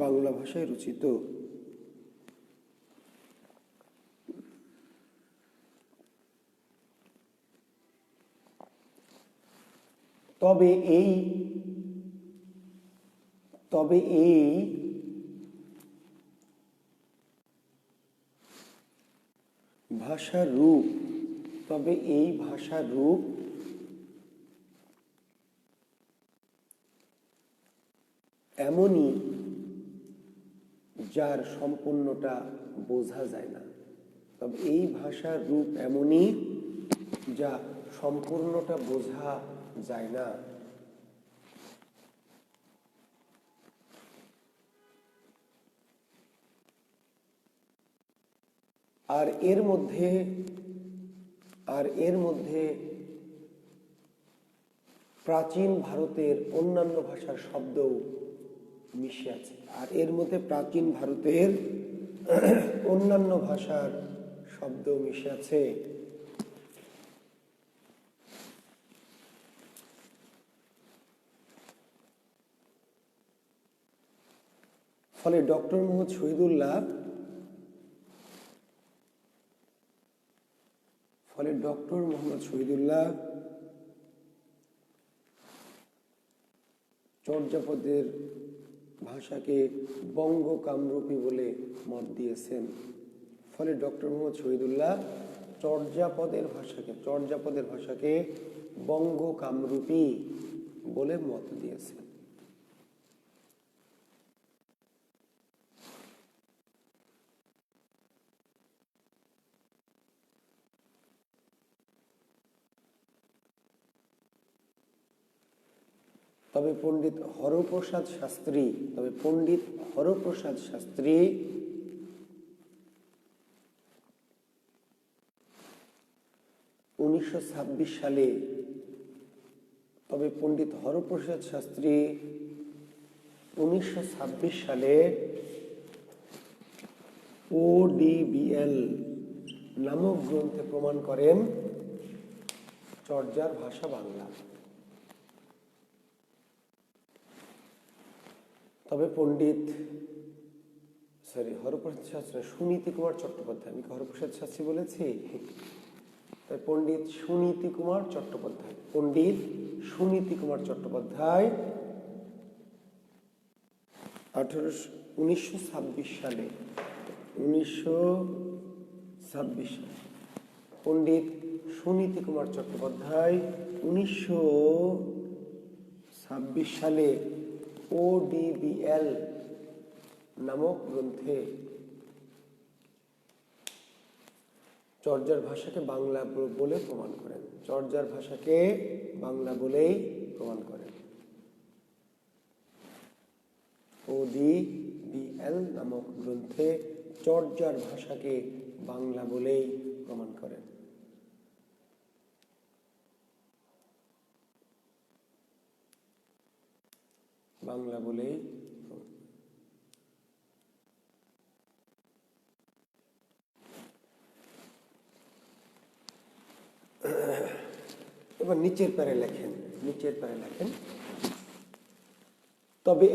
বাংলা ভাষায় রচিত। তবে এই ভাষার রূপ এমনই যার সম্পূর্ণটা বোঝা যায় না। তবে এই ভাষার রূপ এমনই যা সম্পূর্ণটা বোঝা যায় না। আর এর মধ্যে প্রাচীন ভারতের অন্যান্য ভাষার শব্দও মিশে আছে। আর এর মধ্যে প্রাচীন ভারতের অন্যান্য ভাষার শব্দ মিশে আছে। ফলে ডক্টর মোহাম্মদ শহীদুল্লাহ চর্যাপদের ভাষাকে বঙ্গ কামরূপী বলে মত দিয়েছেন। ফলে ডক্টর মোহাম্মদ শহীদুল্লাহ চর্যাপদের ভাষাকে বঙ্গ কামরূপী বলে মত দিয়েছেন। তবে পণ্ডিত হরপ্রসাদ শাস্ত্রী 1926 সালে ODBL নামক গ্রন্থে প্রমাণ করেন চর্যার ভাষা বাংলা। তবে সুনীতি কুমার চট্টোপাধ্যায়, আমি হরপ্রসাদ শাস্ত্রী বলেছি, পণ্ডিত সুনীতি কুমার চট্টোপাধ্যায় 1926 সালে পণ্ডিত সুনীতি কুমার চট্টোপাধ্যায় 1926 সালে ODBL নামক গ্রন্থে চর্যার ভাষাকে বাংলা বলে প্রমাণ করেন। চর্যার ভাষাকে বাংলা বলেই প্রমাণ করেন। ODBL নামক গ্রন্থে চর্যার ভাষাকে বাংলা বলেই প্রমাণ করেন। বাংলা বলেই। এবার নিচের প্যারায় লেখেন, তবে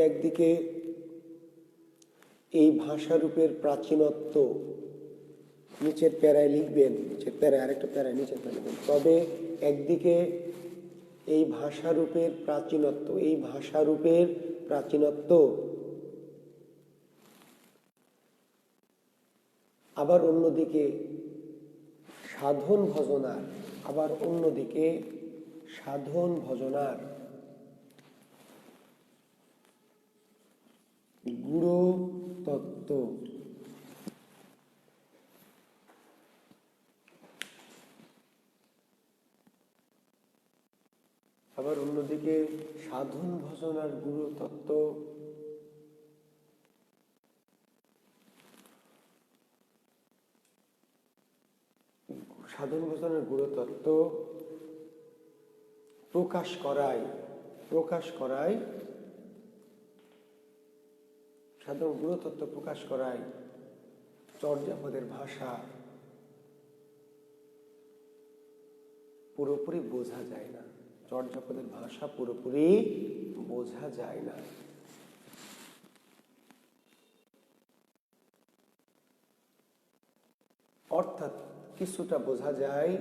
একদিকে এই ভাষারূপের প্রাচীনত্ব, নিচের প্যারায় লিখবেন, নিচের প্যারায় আরেকটা প্যারায় নিচের প্যারায় লিখবেন, তবে একদিকে এই ভাষারূপের প্রাচীনত্ব আবার অন্যদিকে সাধন ভজনার গূঢ় তত্ত্ব প্রকাশ করায় চর্যাপদের ভাষা পুরোপুরি বোঝা যায় না। অর্থাৎ কিছুটা বোঝা যায়,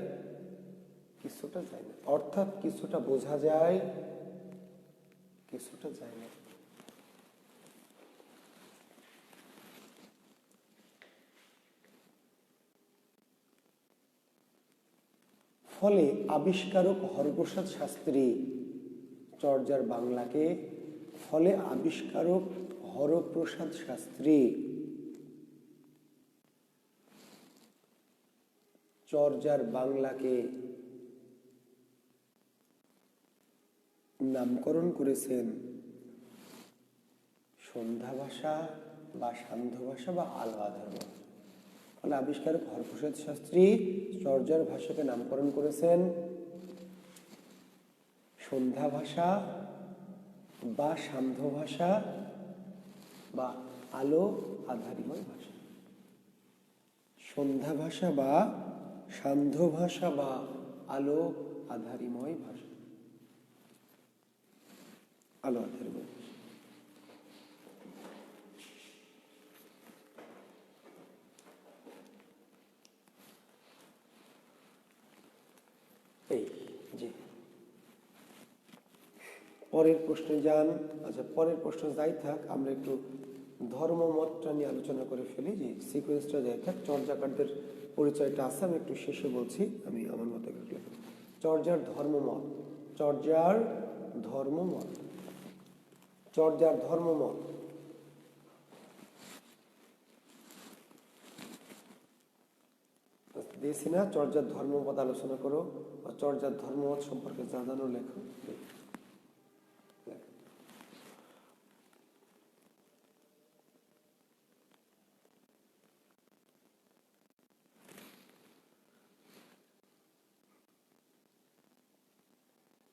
কিছুটা যায় না। ফলে আবিষ্কারক হরপ্রসাদ শাস্ত্রী চর্যার বাংলাকে নামকরণ করেছেন সন্ধ্যা ভাষা বা সান্ধ্য ভাষা বা আলোয়া ধর্ম। ফলে আবিষ্কারক হরপ্রসাদ শাস্ত্রী চর্যার ভাষাকে নামকরণ করেছেন সন্ধ্যা ভাষা বা সান্ধ্য ভাষা বা আলো আধারিময় ভাষা। সন্ধ্যা ভাষা বা সান্ধ্য ভাষা বা আলো আধারিময় ভাষা। এই যে পরের প্রশ্নে যান। আচ্ছা, পরের প্রশ্ন যাই থাক, আমরা একটু ধর্মমতটা নিয়ে আলোচনা করে ফেলি, যে সিকোয়েন্সটা যাই থাক। চর্যাকারদের পরিচয়টা আছে, আমি একটু শেষে বলছি, আমি আমার মতো করে। চর্যার ধর্মমত দিয়েছি না? চর্যার ধর্মমত আলোচনা করো, বা চর্যার ধর্মমত সম্পর্কে জানানো লেখো।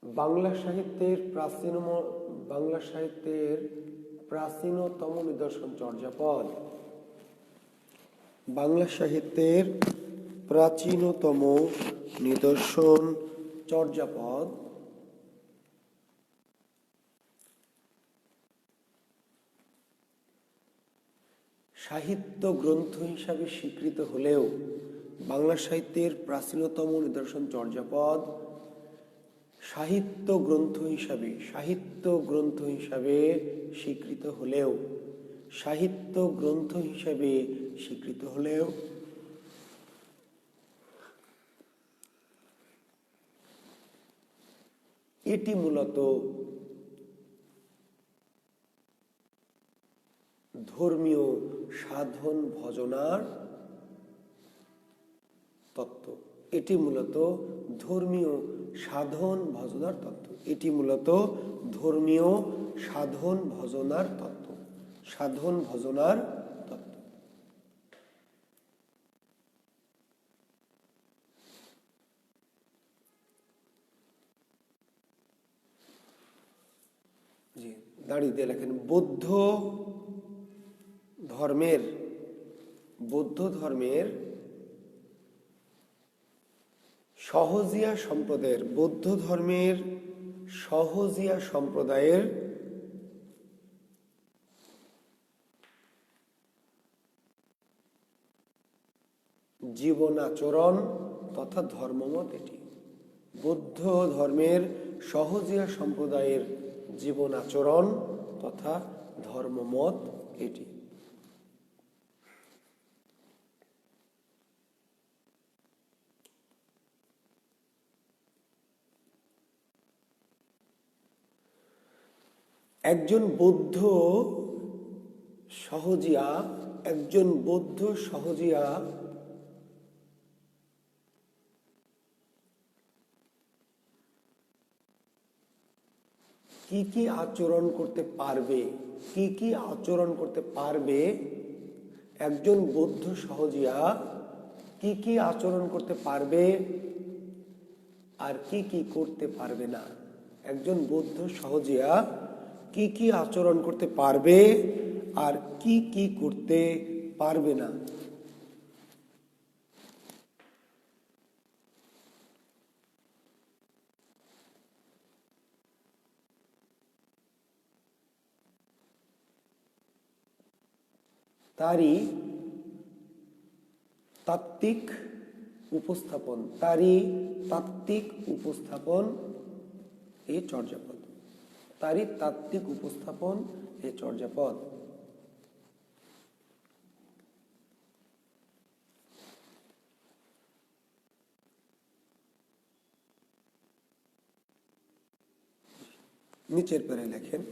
বাংলা সাহিত্যের প্রাচীনতম নিদর্শন চর্যাপদ। বাংলা সাহিত্যের প্রাচীনতম নিদর্শন চর্যাপদ সাহিত্য গ্রন্থ হিসাবে স্বীকৃত হলেও, বাংলা সাহিত্যের প্রাচীনতম নিদর্শন চর্যাপদ সাহিত্য গ্রন্থ হিসাবে স্বীকৃত হলেও এটি মূলত ধর্মীয় সাধন ভজনার তত্ত্ব। এটি মূলত ধর্মীয় সাধন ভজনার তত্ত্ব। এটি মূলত ধর্মীয় সাধন ভজনার তত্ত্ব। সাধন ভজনার তত্ত্ব। জি, দাঁড়িয়ে দিয়ে লেখেন বৌদ্ধ ধর্মের সহজিয়া সম্প্রদায়ের জীবনাচরণ তথা ধর্মমত এটি। বৌদ্ধ ধর্মের সহজিয়া সম্প্রদায়ের জীবনাচরণ তথা ধর্মমত এটি। একজন বৌদ্ধ সহজিয়া কি কি আচরণ করতে পারবে, একজন বৌদ্ধ সহজিয়া কি কি আচরণ করতে পারবে আর কি কি করতে পারবে না। একজন বৌদ্ধ সহজিয়া কি কি আচরণ করতে পারবে আর কি কি করতে পারবে না। তারই তাত্ত্বিক উপস্থাপন এই চর্যাপদ। নিচের পেরে লেখেন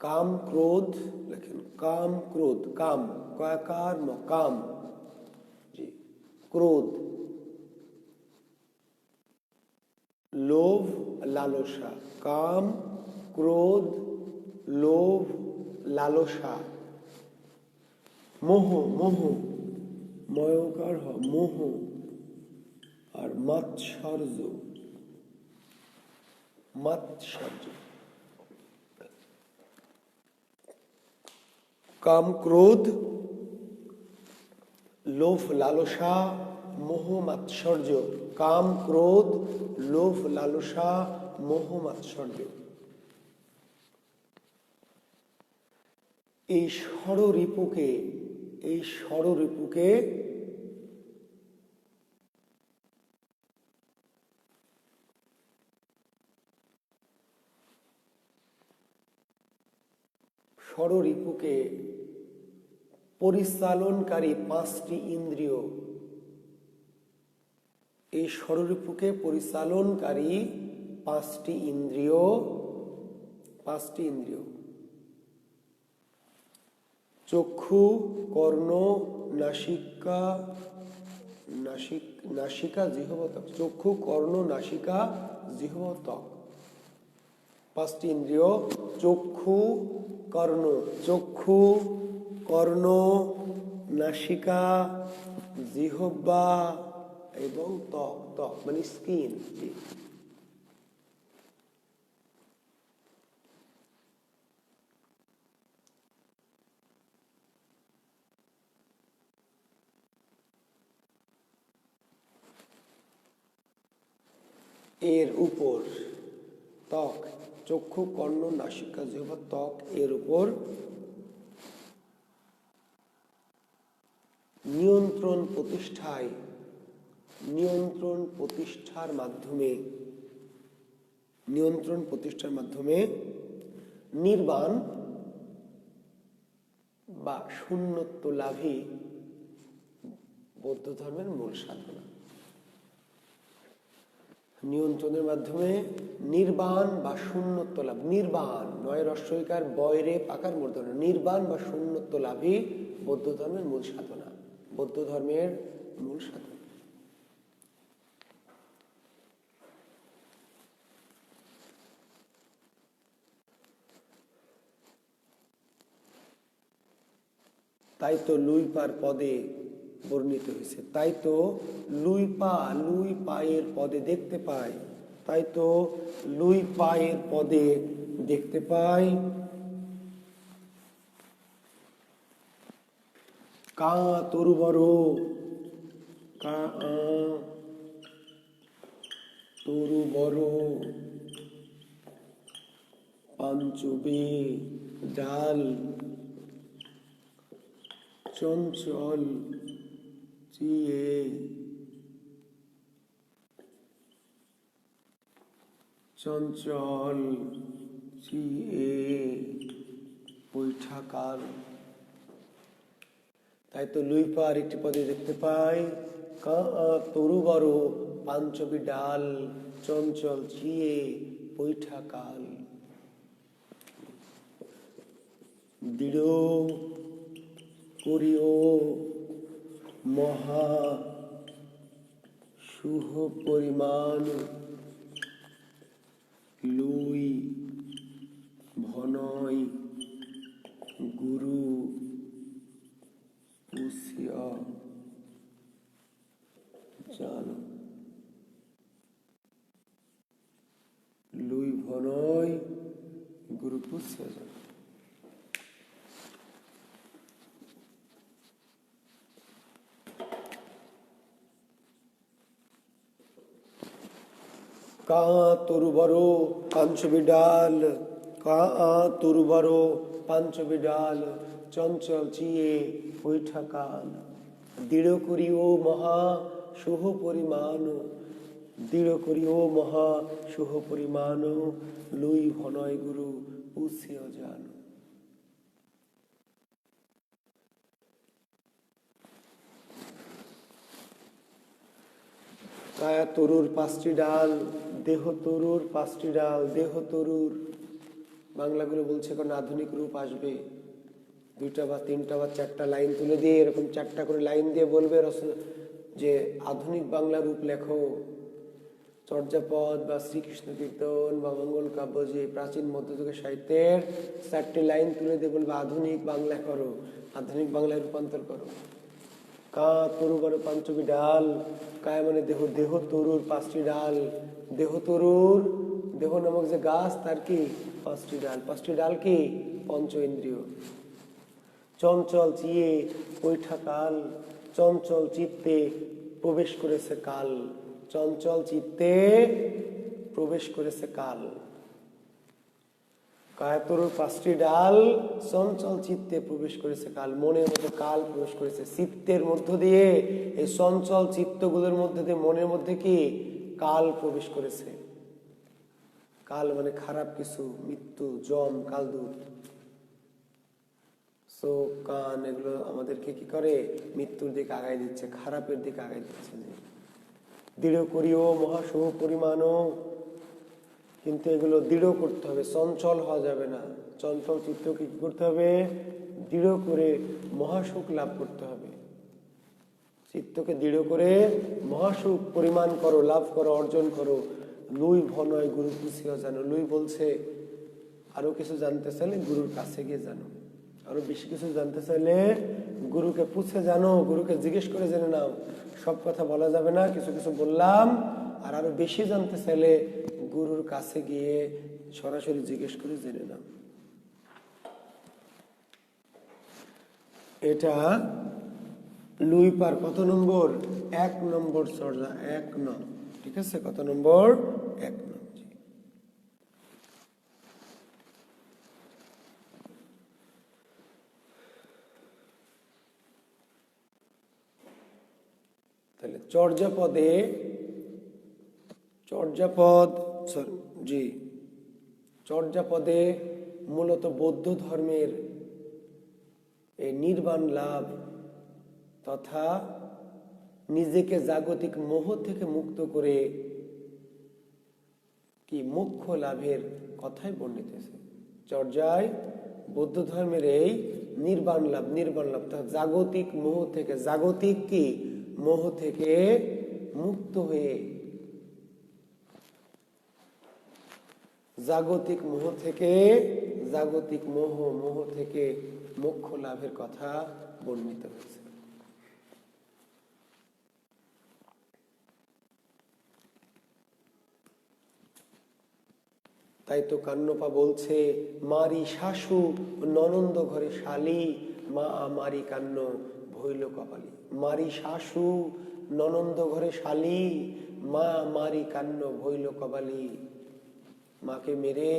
কাম ক্রোধ, কাম জি ক্রোধ, লোভ লালসা। কাম ক্রোধ লোভ লালসা। মোহ ময়কার মোহ আর মাৎসর্য। কাম ক্রোধ লোভ লালসা মোহ মাৎসর্য। কাম ক্রোধ লোভ লালসা মোহ মাৎসর্য। এই ষড়রিপুকে পরিচালনকারী পাঁচটি ইন্দ্রিয়। এই ষড়রিপুকে পরিচালনকারী পাঁচটি ইন্দ্রিয়। চক্ষু কর্ণ নাসিকা জিহ্বা ত্বক। চক্ষু কর্ণ নাসিকা জিহ্বা ত্বক। পাঁচটি ইন্দ্রিয় চক্ষু কর্ণ নাসিকা জিহ্বা এবং ত্বক মানে স্কিন। এর উপর ত্বক, চক্ষু কর্ণ নাসিকা জিহ্বা ত্বক, এর উপর নিয়ন্ত্রণ প্রতিষ্ঠার মাধ্যমে নির্বাণ বা শূন্যত্ব লাভই বৌদ্ধ ধর্মের মূল সাধনা। নিয়ন্ত্রণের মাধ্যমে নির্বাণ বা শূন্যত্ব লাভ, নির্বাণ নয় রস্বইকার বয়রে পাকার মূর্ধন্য, নির্বাণ বা শূন্যত্ব লাভই বৌদ্ধ ধর্মের মূল সাধনা, বৌদ্ধ ধর্মের মূল সাধনা। তাই তো লুইপার পদে বর্ণিত হয়েছে, তাই তো লুই পায়ের পদে দেখতে পাই, তাই তো লুই পায়ের পদে দেখতে পাই কা তরু বড়, কা তরু বড় পাঞ্চবে ডাল চঞ্চল চিয়ে চঞ্চল চিয়ে বৈঠাকাল। তাই তো লুইপার একটি পদে দেখতে পাই কা তরু বড় পাঞ্চবি ডাল চঞ্চল চিয়ে বৈঠাকাল। দৃঢ় করিও মহা শুভ পরিমাণ লুই ভনয় গুরু পুষিয়া জান। লুই ভনয় গুরু পুষিয়া জান। কা তরু বড় পাঞ্চবি ডাল, কা তরু বড় পাঞ্চবি ডাল চঞ্চল চিয়ে বৈঠাকাল। দৃঢ় করিও মহা শুভ পরিমাণ, দৃঢ় করিও মহা শুভ পরিমাণ লুই ভনয় গুরু পুষিয়া জান। কায়া তরুর পাঁচটি ডাল, দেহ তরুর পাঁচটি ডাল, দেহ তরুর বাংলাগুলো বলছে কারণ আধুনিক রূপ আসবে, দুইটা বা তিনটা বা চারটা লাইন তুলে দিয়ে এরকম চারটা করে লাইন দিয়ে বলবে যে আধুনিক বাংলা রূপ লেখো। চর্যাপদ বা শ্রীকৃষ্ণ কীর্তন বা মঙ্গল কাব্য যে প্রাচীন মধ্যযুগের সাহিত্যের চারটি লাইন তুলে দিয়ে বলবে আধুনিক বাংলা করো, আধুনিক বাংলায় রূপান্তর করো। কা তরু বড় পাঞ্চবি ডাল, কায় মানে দেহ, দেহ তরুর পাঁচটি ডাল, দেহ তরুর, দেহ নামক যে গাছ তার কি পাঁচটি ডাল, পাঁচটি ডাল কি পঞ্চ ইন্দ্রিয়। চঞ্চল চিয়ে বৈঠাকাল, চঞ্চল চিত্তে প্রবেশ করেছে কাল, চঞ্চল চিত্তে প্রবেশ করেছে কাল। কায়াতরুর পাঁচটি ডাল চঞ্চল চিত্তে প্রবেশ করেছে কাল, মনের মধ্যে কাল প্রবেশ করেছে, চিত্তের মধ্য দিয়ে এই চঞ্চল চিত্তগুলোর মধ্যে দিয়ে মনের মধ্যে কি কাল প্রবেশ করেছে। কাল মানে খারাপ কিছু, মৃত্যু, যম, কালদূত, চোখ, কান এগুলো আমাদেরকে কি করে মৃত্যুর দিকে আগায় দিচ্ছে, খারাপের দিকে আগায় দিচ্ছে। দৃঢ় করিও মহাশুভ পরিমাণও, কিন্তু এগুলো দৃঢ় করতে হবে, চঞ্চল হওয়া যাবে না। চঞ্চল চিত্তকে কি করতে হবে, দৃঢ় করে মহাসুখ লাভ করতে হবে। চিত্তকে দৃঢ় করে মহাসুখ পরিমাণ করো, লাভ করো, অর্জন করো। লুই ভনয় গুরু পুষিয়া জানো। লুই বলছে আরো কিছু জানতে চাইলে গুরুর কাছে গিয়ে জানো, আরো বেশি কিছু জানতে চাইলে গুরুকে পুছে জানো, গুরুকে জিজ্ঞেস করে জেনে নাও। সব কথা বলা যাবে না, কিছু কিছু বললাম। আর আরো বেশি জানতে চাইলে গুরুর কাছে গিয়ে সরাসরি জিজ্ঞেস করে জেনে নাও। এটা লুই পার কত নম্বর, 1 নম্বর চর্যা, 1 নং, ঠিক আছে, কত নম্বর, 1 নং। তাহলে চর্যাপদে, চর্যাপদে মূলত বৌদ্ধ ধর্মের এই নির্বাণ লাভ তথা নিজেকে জাগতিক মোহ থেকে মুক্ত করে কি মোক্ষ লাভের কথাই বর্ণিতেছে। চর্যায় বৌদ্ধ ধর্মের এই নির্বাণ লাভ তথা জাগতিক মোহ থেকে, জাগতিক কি মোহ থেকে মুক্ত হয়ে, জাগতিক মোহ থেকে, জাগতিক মোহ থেকে মোক্ষ লাভের কথা বর্ণিত হয়েছে। তাই তো কান্নপা বলছে, মারি শাশু ননন্দ ঘরে শালি, মা মারি কান্ন ভইল কপালি। মারি শাশু ননন্দ ঘরে শালি, মা মারি কান্ন ভইল কপালি। মাকে মেরে,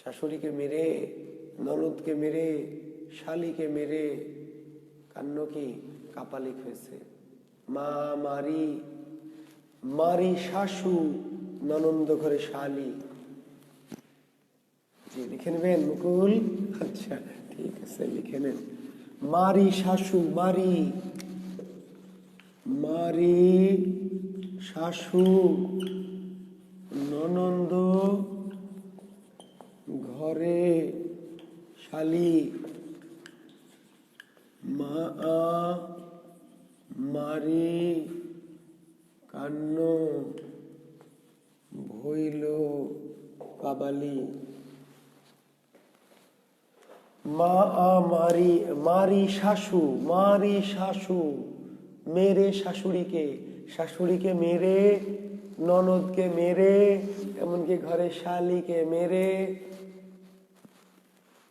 শাশুড়িকে মেরে, ননদকে মেরে, শালিকে মেরে কান্ন কি কাপালিক হয়েছে। মা মারি, মারি শাশু ননন্দ ঘরে শালি। লিখে নেবেন মুকুল? আচ্ছা ঠিক আছে, লিখে নেন। মারি শাশু, মারি মারি শাশু ননন্দ ঘরে শালি, মা মারি কান্ন ভইল কাবালি। মা মারি, মারি শাশু, মারি শাশু মেরে শাশুড়িকে, শাশুড়িকে মেরে, ননদকে মেরে, এমনকি ঘরে শালিকে মেরে,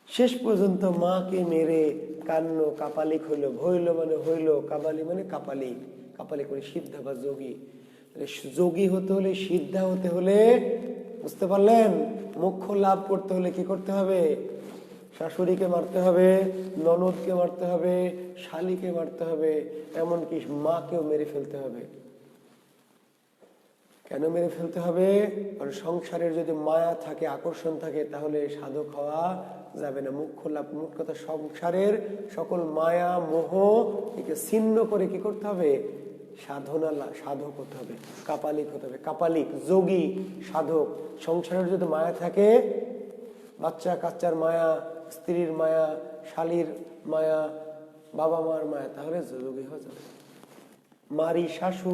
শেষ পর্যন্ত মাকে মেরে কান্ন কাপালিক হইল। ভইল মানে হইল, কাবালি মানে কাপালি। কাপালি করে সিদ্ধা বা যোগী। যোগী হতে হলে, সিদ্ধা হতে হলে, বুঝতে পারলেন, মোক্ষ লাভ করতে হলে কি করতে হবে? শাশুড়িকে মারতে হবে, ননদকে মারতে হবে, শালিকে মারতে হবে, এমনকি মাকেও মেরে ফেলতে হবে। কেন মেরে ফেলতে হবে? কারণ সংসারের যদি মায়া থাকে, আকর্ষণ থাকে, তাহলে সাধক হওয়া যাবে না। মুখ্য লাভ, মোট কথা সংসারের সকল মায়া মোহ একে ছিন্ন করে কি করতে হবে? সাধনা, সাধক হতে হবে, কাপালিক হতে হবে। কাপালিক, যোগী, সাধক। সংসারের যদি মায়া থাকে, বাচ্চা কাচ্চার মায়া, স্ত্রীর মায়া, শালীর মায়া, বাবা মার মায়া, তাহলে যোগী হয়ে যাবে। মারি শাশু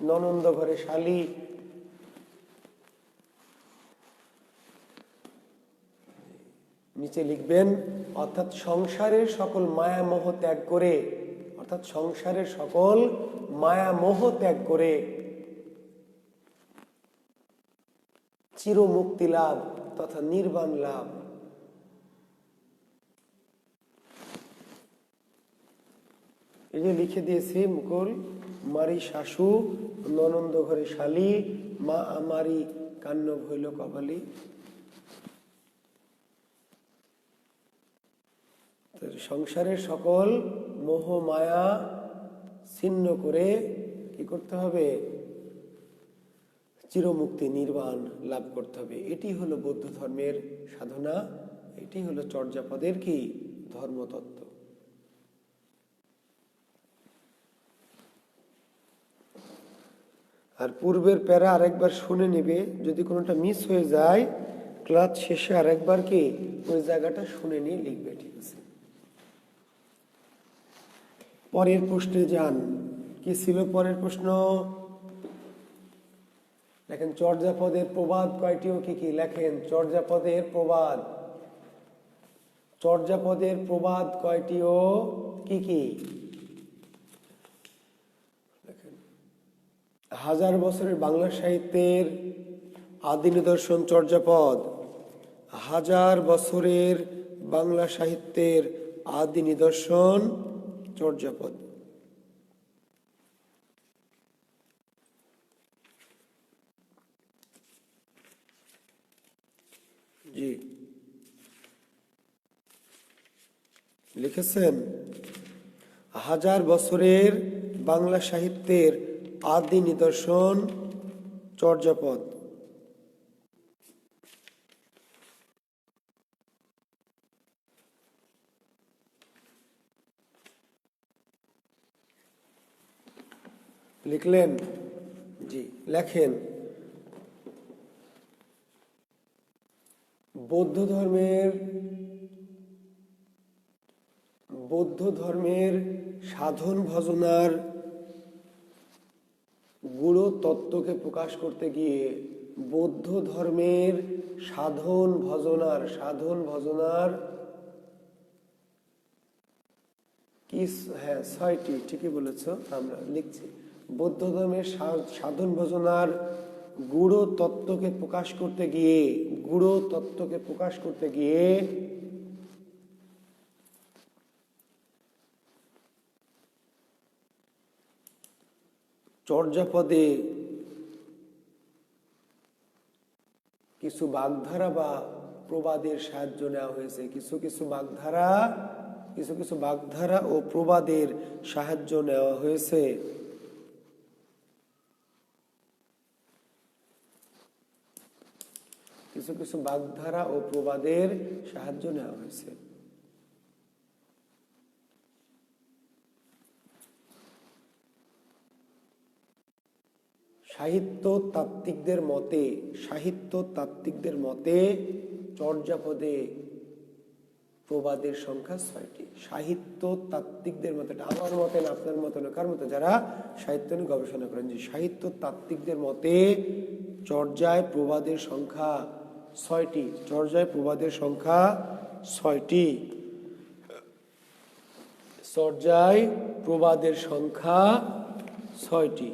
ননন্দ ঘরে শালি, নিচে লিখবেন, অর্থাৎ সংসারের সকল মায়া মোহ ত্যাগ করে, অর্থাৎ সংসারের সকল মায়া মোহ ত্যাগ করে চির মুক্তি লাভ তথা নির্বাণ লাভ। এই যে লিখে দিয়েছি মুকুল, মারি শাশু ননন্দ ঘরে শালি, মা আমারি কান্ন ভইল কপালি। সংসারের সকল মোহ মায়া ছিন্ন করে কি করতে হবে? চিরমুক্তি নির্বাণ লাভ করতে হবে। এটি হলো বৌদ্ধ ধর্মের সাধনা, এটি হলো চর্যাপদের কি ধর্মতত্ত্ব। আর পূর্বের প্যারা আরেকবার শুনে নেবে, যদি কোনোটা মিস হয়ে যায় ক্লাস শেষে আরেকবার কি ওই জায়গাটা শুনে নিয়ে লিখবে, ঠিক আছে? পরের প্রশ্নে যান। কি ছিল পরের প্রশ্ন? দেখেন, চর্যাপদের প্রবাদ কয়টি ও কি কি লেখেন। চর্যাপদের প্রবাদ, চর্যাপদের প্রবাদ কয়টি ও কি কি লেখেন। 1000 বছরের বাংলা সাহিত্যের আদি নিদর্শন চর্যাপদ। 1000 বছরের বাংলা সাহিত্যের আদি নিদর্শন চর্যাপদ। জি লিখেছেন, 1000 বছরের বাংলা সাহিত্যের আদি নিদর্শন চর্যাপদ। লিখলেন? জি, লেখেন। বৌদ্ধ ধর্মের সাধন ভজনার গূঢ় তত্ত্বকে প্রকাশ করতে গিয়ে বৌদ্ধ ধর্মের সাধন ভজনার কি, হ্যাঁ 6টি, ঠিকই বলেছ, আমরা লিখছি। বৌদ্ধ ধর্মের সাধন ভজনার গূঢ় তত্ত্বকে প্রকাশ করতে গিয়ে চর্যাপদে কিছু বাগধারা বা প্রবাদের সাহায্য নেওয়া হয়েছে। কিছু কিছু বাগধারা ও প্রবাদের সাহায্য নেওয়া হয়েছে। কিছু বাগধারা ও প্রবাদের সাহায্য নেওয়া হয়েছে। সাহিত্য তাত্ত্বিকদের মতে চর্যাপদে প্রবাদের সংখ্যা 6টি। সাহিত্য তাত্ত্বিকদের মতে, আমার মতে না, আপনার মতে না, কার মতে? যারা সাহিত্য নিয়ে গবেষণা করেন, যে সাহিত্য তাত্ত্বিকদের মতে চর্যায় প্রবাদের সংখ্যা 6টি। চর্যায় প্রবাদের সংখ্যা 6টি। চর্যায় প্রবাদের সংখ্যা 6টি।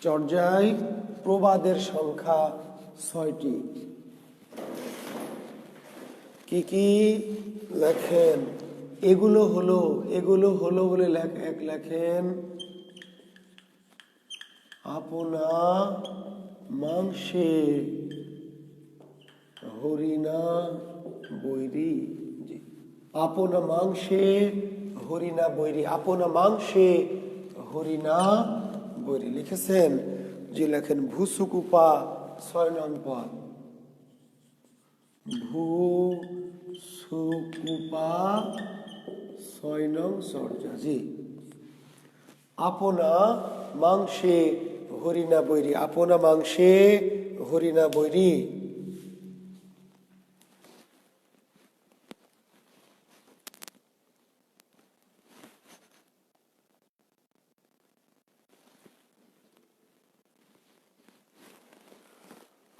চর্যায় প্রবাদের সংখ্যা 6টি। কি কি লেখেন? এগুলো হলো বলে লেখেন। আপনা মাংসে হরিণা বৈরী। জি, আপনা মাংসে হরিণা বৈরী। আপনা মাংসে হরিণা বৈরী লিখেছেন। যে লেখেন ভূসুকুপা 6 নং পদ। ভূসুকুপা 6 নং চর্যা। জি, আপনা মাংসে হরিণা বৈরী। আপনা মাংসে হরিণা বৈরী।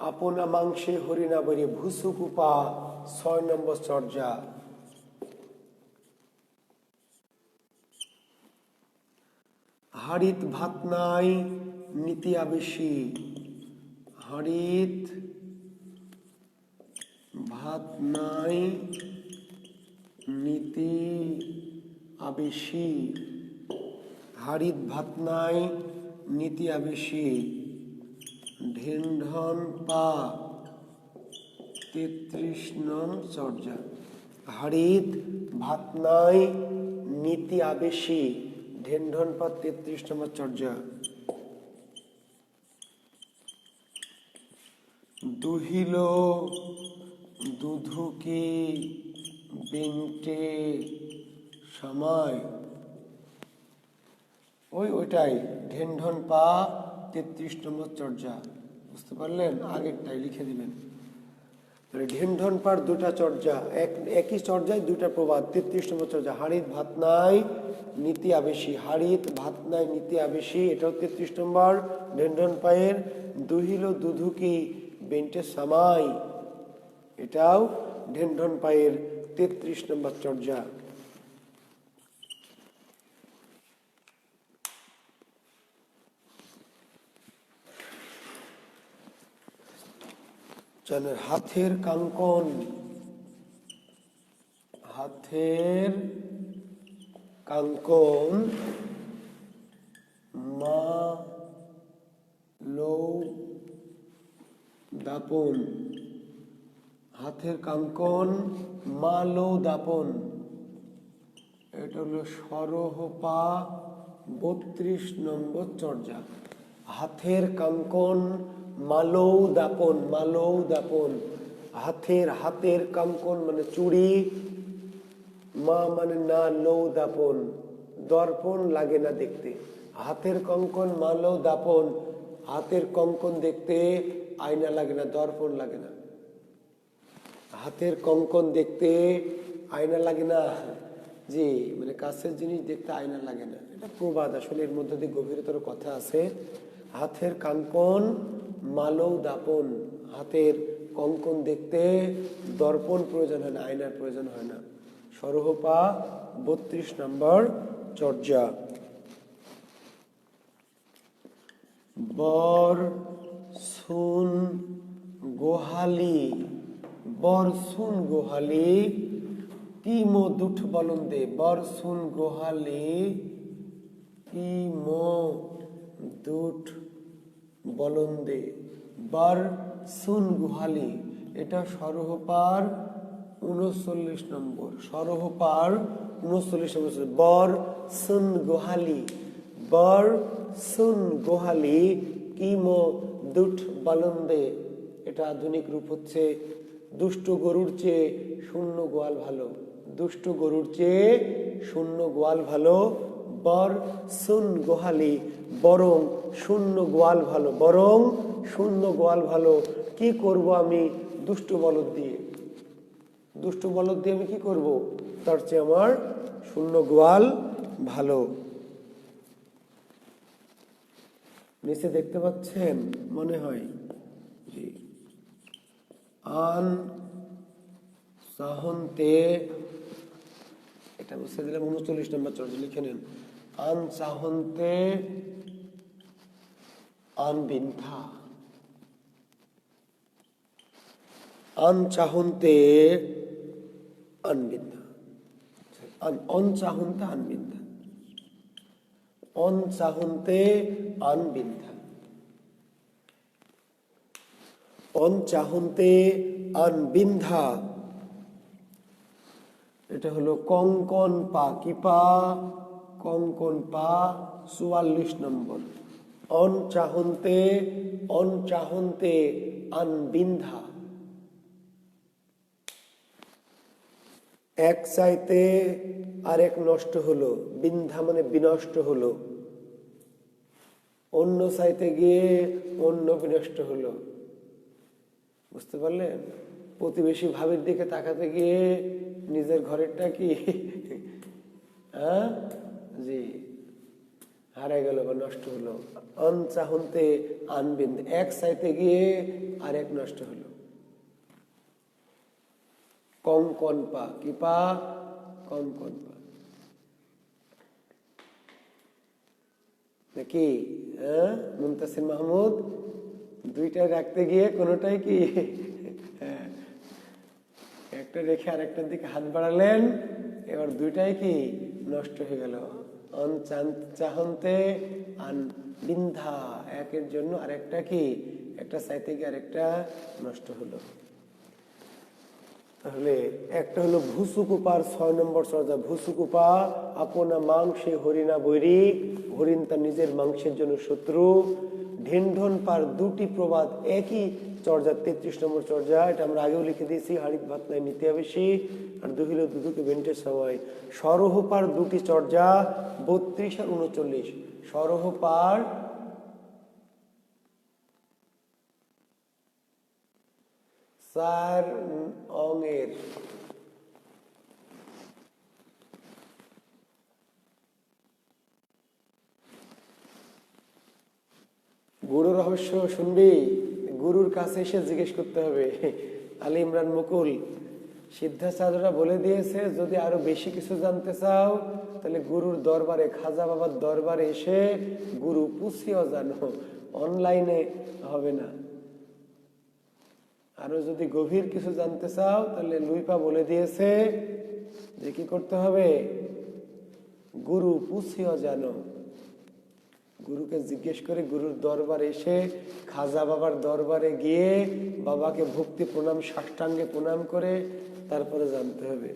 আপনা মাংসে হরিণা বৈরী, ভূসুকুপা 6 নম্বর চর্যা। হাড়িত ভাত নাই নীতি আবেশী। হাড়িত ভাত নাই নীতি আবেশী। হাড়িত ভাত নাই নীতি আবেশী। ঢেনঢন পা 33 নং চর্যা। হাড়িত ভাত নাই নীতি আবেশী। ঢেনঢন পা 33 নম্বর চর্যা। দুহিল দুধুকি বেন্টে সময়। ওইটাই ঢেনঢন পা 33 নম্বর চর্যা। বুঝতে পারলেন? আগেরটাই লিখে দিবেন। তাহলে ঢেনঢন পার দুটা চর্যা, একই চর্যায় দুটা প্রবাদ। 33 নম্বর চর্যা। হাড়িত ভাত নাই নীতি আবেশী। হাড়িত ভাত নাই নীতি আবেশী, এটাও 33 নম্বর। ঢেনঢন পায়ের দুহিল দুধুকি বেন্টে সামাই, এটাও ঢেনঢন পায়ের 33 নম্বর চর্যা। হাতের কাঙ্কন। হাতের কাঙ্কন মা লৌ দাপন। হাতের কাঙ্কন মা লৌ দাপন, এটা হলো সরহপা 32 নম্বর চর্যা। হাতের কাঙ্কন মালৌ দাপন। মালৌ দাপন। হাতের কাঙ্কন মানে চুড়ি, মা মানে না, লৌ দাপন দর্পণ লাগে না দেখতে। হাতের কঙ্কন মালো দাপন, হাতের কঙ্কন দেখতে আয়না লাগে না, দর্পণ লাগে না। হাতের কঙ্কন দেখতে আয়না লাগে না, জি, মানে কাছের জিনিস দেখতে আয়না লাগে না, এটা প্রবাদ। আসলে এর মধ্যে দিয়ে গভীরতর কথা আছে। হাতের কঙ্কন মালৌ দাপন, হাতের কঙ্কন দেখতে দর্পণ প্রয়োজন হয় না, আয়নার প্রয়োজন হয় না। সরহপা 32 নম্বর চর্যা। বর সুন গোহালি, বর সুন গোহালি কি মো দুঠ বলন্দে, বর সুন গোহালি কি মো দুঠ বলন্দে, বর সুন গোহালি, এটা সরহপার 39 নম্বর। সরহপার 39 নম্বর। বর সুন গোহালি, বর সুন গোহালি কি মো দুঠ বলন্দে, এটা আধুনিক রূপ হচ্ছে দুষ্ট গরুর চেয়ে শূন্য গোয়াল ভালো, দুষ্ট গরুর চেয়ে শূন্য গোয়াল ভালো। বর সুন গোহালি, বরং শূন্য গোয়াল ভালো, বরং শূন্য গোয়াল ভালো। কি করব আমি দুষ্ট বলদ দিয়ে, দুষ্ট বলদ দিয়ে আমি কি করব, তার চেয়ে আমার শূন্য গোয়াল ভালো। নিচে দেখতে পাচ্ছেন মনে হয়, জি, আন চাহন্তে, এটা বুঝতে দিলাম 39 নম্বর চর্যা, লিখে নেন। আন চাহন্তে আন বিন্থা, আন চাহন্তে আন বিন্থা, অন চাহন্তে আন বিন্থা, অন চাহন্তে আন বিন্থা, অন চাহন্তে আন বিন্ধা, এটা হলো কঙ্কন পা। কি পা? কঙ্কন পা 44 নম্বর। অন চাহন্তে, অন চাহন্তে আন বিন্ধা, এক চাইতে আরেক নষ্ট হলো, বিন্ধা মানে বিনষ্ট হলো, অন্য চাইতে গিয়ে অন্য বিনষ্ট হলো। বুঝতে পারলেন? প্রতিবেশী ভাবির দিকে তাকাতে গিয়ে নিজের ঘরেরটা কি জি হারাই গেল বা নষ্ট হলো। অন চাহন্তে আনবিন, এক চাইতে গিয়ে আরেক নষ্ট হলো। কঙ্কন পা। কি পা? কঙ্কন পা। নাকি মুনতাসির মাহমুদ? দুইটা রাখতে গিয়ে কোনোটাই কি একটা রেখে আরেকটার দিকে হাত বাড়ালেন, এবার দুইটাই কি নষ্ট হয়ে গেল। অন চাহন্তে আন বিন্ধা, একের জন্য আরেকটা কি, একটা চাইতে গিয়ে আরেকটা নষ্ট হলো। তাহলে একটা হলো ভুসুকুপার 6 নম্বর চর্যা। ভুসুকুপা আপনা মাংসে হরিণা বৈরী, হরিণ তার নিজের মাংসের জন্য শত্রু। ঢেনঢন পার দুটি প্রবাদ একই চর্যা, 33 নম্বর চর্যা। এটা আমরা আগেও লিখে দিয়েছি, হাড়িত ভাত নাই নিতে বেশি, আর দুহিল দুদুকে বেন্টের সময়। সরহপার দুটি চর্যা 32 আর 39। সরহপার চার অঙ্গের গুরু রহস্য শুনবি, গুরুর কাছে এসে জিজ্ঞেস করতে হবে। আলী ইমরান মুকুল, সিদ্ধাচার্যরা বলে দিয়েছে যদি আরো বেশি কিছু জানতে চাও তাহলে গুরুর দরবারে, খাজা বাবার দরবারে এসে গুরু পুছিও জানো, অনলাইনে হবে না। আরো যদি গভীর কিছু জানতে চাও তাহলে লুইপা বলে দিয়েছে যে কি করতে হবে, গুরু পুছিও জানো। গুরুকে জিজ্ঞেস করে, গুরুর দরবারে এসে, খাজা বাবার দরবারে গিয়ে বাবাকে ভক্তি প্রণাম, সাষ্টাঙ্গে প্রণাম করে তারপরে জানতে হবে।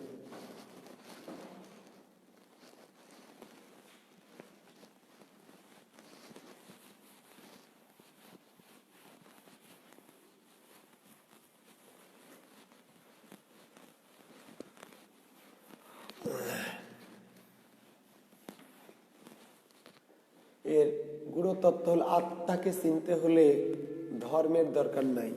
পুরো তত্ত্ব হল আত্মাকে চিনতে হলে ধর্মের দরকার নাই।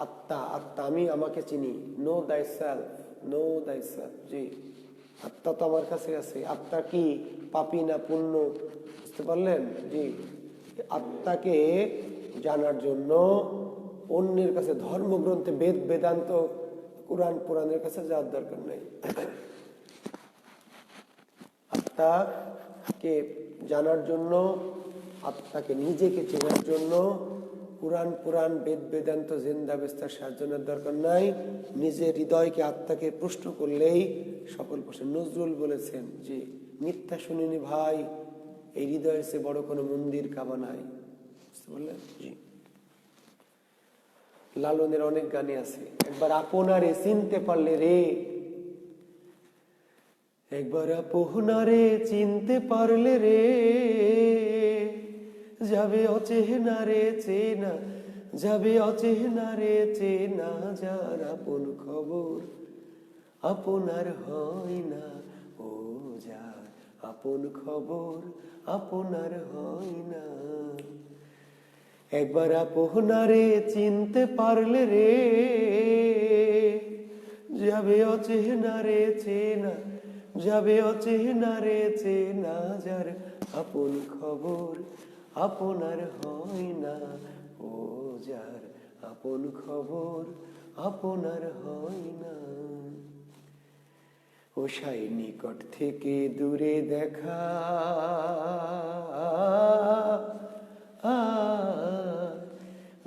আত্মা আত্মা আমি আমাকে চিনি, know thyself, know thyself. জি, আত্মা তো আমার কাছে আছে। আত্মা কি পাপী না পুণ্য, বুঝতে পারলেন? জি, আত্মাকে জানার জন্য অন্যের কাছে, ধর্মগ্রন্থে, বেদ বেদান্ত, কোরআন পুরাণের কাছে যাওয়ার দরকার নাই। আত্মাকে জানার জন্য, আত্মাকে নিজেকে চেনার জন্য কোরআন পুরাণ, বেদ বেদান্ত, জিন্দা বেস্তার সাহায্যের দরকার নাই। নিজের হৃদয়কে, আত্মাকে প্রশ্ন করলেই সকল প্রশ্ন। নজরুল বলেছেন যে মিথ্যা শুনিনি ভাই, এই হৃদয়ের চেয়ে বড় কোনো মন্দির কাবা নাই। বুঝতে পারলেন? জি। লালনের অনেক গানে আছে, একবার আপনারে চিনতে পারলে রে, একবার আপনারে চিনতে পারলে রে, যাবে অচেনা রে চেনা, যাবে অচেনা রে চেনা, যার আপন খবর আপনার হয় না, ও যার আপন খবর আপনার হয় না। একবার আপনারে চিনতে পারলে রে, যাবে অচেনা রে চেনা, যাবে অচেনা রে চেনা, যার আপন খবর আপনার হয় না, ও যার আপন খবর আপনার হয় না। ও সাই নিকট থেকে দূরে দেখা,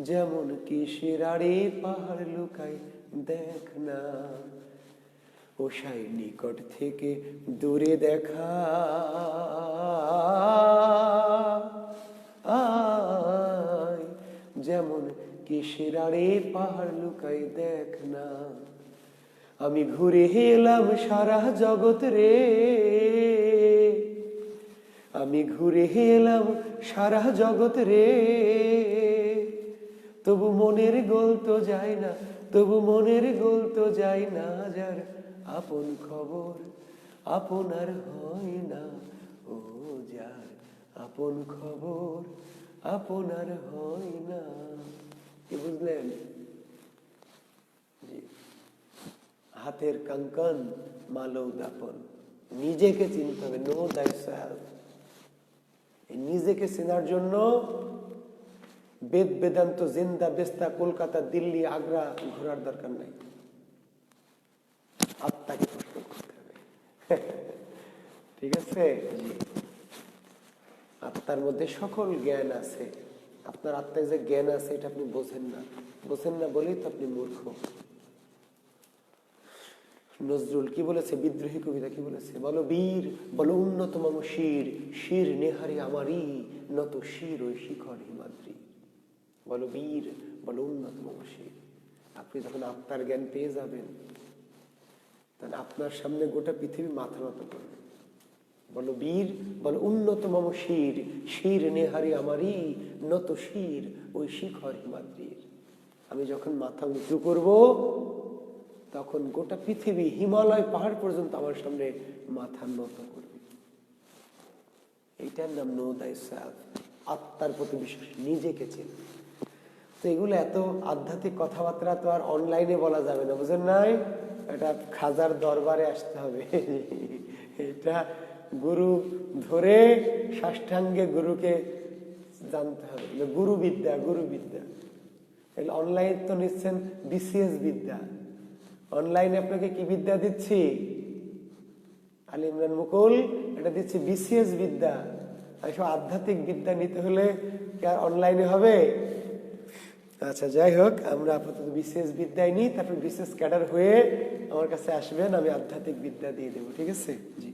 যেমন কিসের আড়ে পাহাড় লুকায় দেখ না। ও সাই নিকট থেকে দূরে দেখা, যেমন কিসের আড়ে পাহাড় লুকায় দেখ না। আমি ঘুরে এলাম সারা জগৎ রে, আমি ঘুরে এলাম সারা জগৎ রে, তবু মনের গোল তো যায় না, তবু মনের গোল তো যায় না, যার আপন খবর আপনার হয় না, ও যার আপন খবর আপনার হয় না। কি বুঝলেন? জি। হাতের কঙ্কন মালৌ দাপন, নিজেকে চিনতে হবে, নো দাই সেলফ। নিজেকে চেনার জন্য বেদ বেদান্ত, জিন্দা বেস্তা, কলকাতা, দিল্লি, আগ্রা ঘোরার দরকার নাই। আত্মাকে প্রশ্ন করতে হবে। ঠিক আছে? আত্মার মধ্যে সকল জ্ঞান আছে। আপনার আত্মায় যে জ্ঞান আছে এটা আপনি বোঝেন না, বোঝেন না বলেই তো আপনি মূর্খ। নজরুল কি বলেছে, বিদ্রোহী কবিতা কি বলেছে, বলো বীর বলো উন্নতম শির, শির নেহারি আমারই, নত শির ওই শিখর হিমাদ্রি। বলো বীর বলো উন্নতম শির। আপনি যখন আত্মার জ্ঞান পেয়ে যাবেন, তাহলে আপনার সামনে গোটা পৃথিবী মাথা নত করবে। বলো বীর বলো উন্নতম শির, শির নেহারি আমারই, নত শির ওই শিখর হিমাদ্রির। আমি যখন মাথা উঁচু করব, তখন গোটা পৃথিবী, হিমালয় পাহাড় পর্যন্ত আমার সামনে মাথা নত করবে। এইটার নাম নো দাই সেলফ, আত্মার প্রতি বিশ্বাস, নিজেকে চেনে। তো এগুলো এত আধ্যাত্মিক কথাবার্তা তো আর অনলাইনে বলা যাবে না, বুঝেন নাই? এটা খাজার দরবারে আসতে হবে। এটা গুরু ধরে সাষ্টাঙ্গে গুরুকে জানতে হবে, গুরু বিদ্যা, গুরু বিদ্যা। অনলাইন তো নিচ্ছেন বিসিএস বিদ্যা, অনলাইনে আপনাকে কি বিদ্যা দিচ্ছি? আলী ইমরান মুকুল, এটা দিচ্ছি বিসিএস বিদ্যা। এইসব আধ্যাত্মিক বিদ্যা নিতে হলে কি আর অনলাইনে হবে? আচ্ছা, যাই হোক, আমরা আপাতত বিসিএস বিদ্যায় নিই, তারপর বিসিএস ক্যাডার হয়ে আমার কাছে আসবেন, আমি আধ্যাত্মিক বিদ্যা দিয়ে দেবো। ঠিক আছে? জি।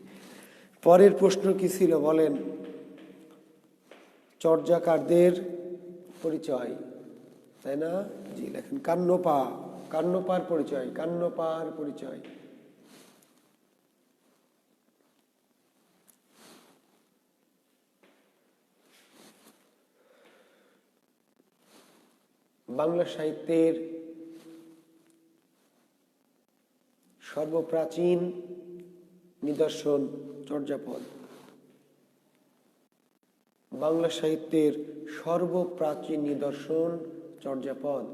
পরের প্রশ্ন কি ছিল বলেন? চর্যাকারদের পরিচয়, তাই না? জি, লেখেন কান্নপা, কান্নপার পরিচয়, কান্নপার পরিচয়। বাংলা সাহিত্যের সর্বপ্রাচীন নিদর্শন চর্যাপদ। বাংলা সাহিত্যের সর্বপ্রাচীন নিদর্শন চর্যাপদ।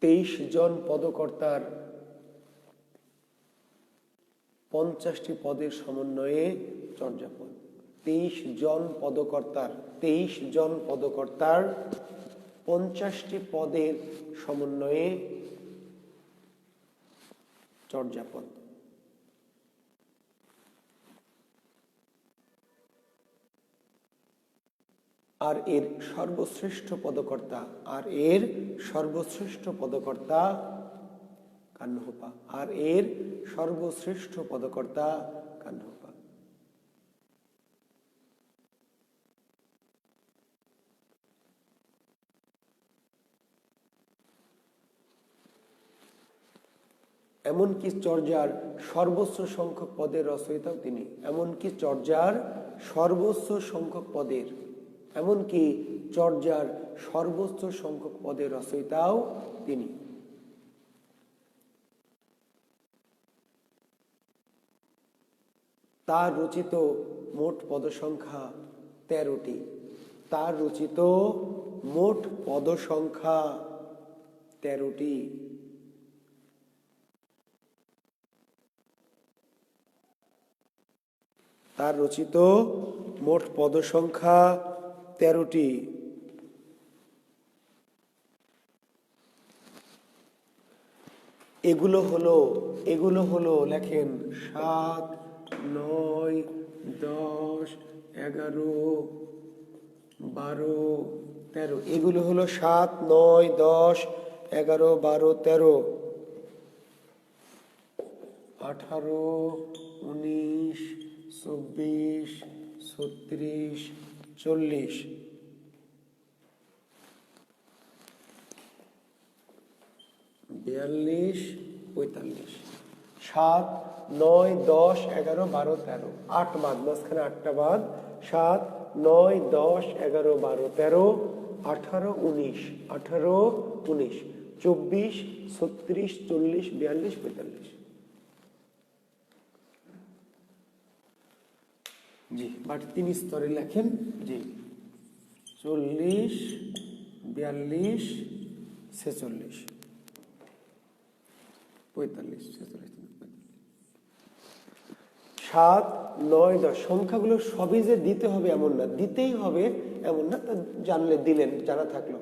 তেইশ জন পদকর্তার 50টি পদের সমন্বয়ে চর্যাপদ। 23 জন পদকর্তার 50টি পদের সমন্বয়ে চর্যাপদ। আর এর সর্বশ্রেষ্ঠ পদকর্তা কান্যহোপা। এমনকি চর্যার সর্বোচ্চ সংখ্যক পদের রচয়িতাও তিনি। এমনকি চর্যার সর্বোচ্চ সংখ্যক পদের রচয়িতাও তিনি। তার রচিত মোট পদসংখ্যা 13টি। তার রচিত মোট পদসংখ্যা 13টি। তার রচিত মোট পদসংখ্যা 13টি। এগুলো হলো লেখেন 7, 9, 10, 11, 12, 13। এগুলো হলো 7, 9, 10, 11, 12, 13, 18, 19, 24, 36, 40, 42, 45। 7, 9, 10, 11, 12, 13। 8 বাদ, মাঝখানে 8টা বাদ। 7, 9, 10, 11, 12, 13, 18, 19, 24, 36, 40, 42, 45। জি, বাট 3 স্তরে লেখেন। জি, 40, 42, 46, 45, 46, 7, 9, 10। সংখ্যাগুলো সবই যে দিতে হবে এমন না, দিতেই হবে এমন না। জানলে দিলেন, জানা থাকলো।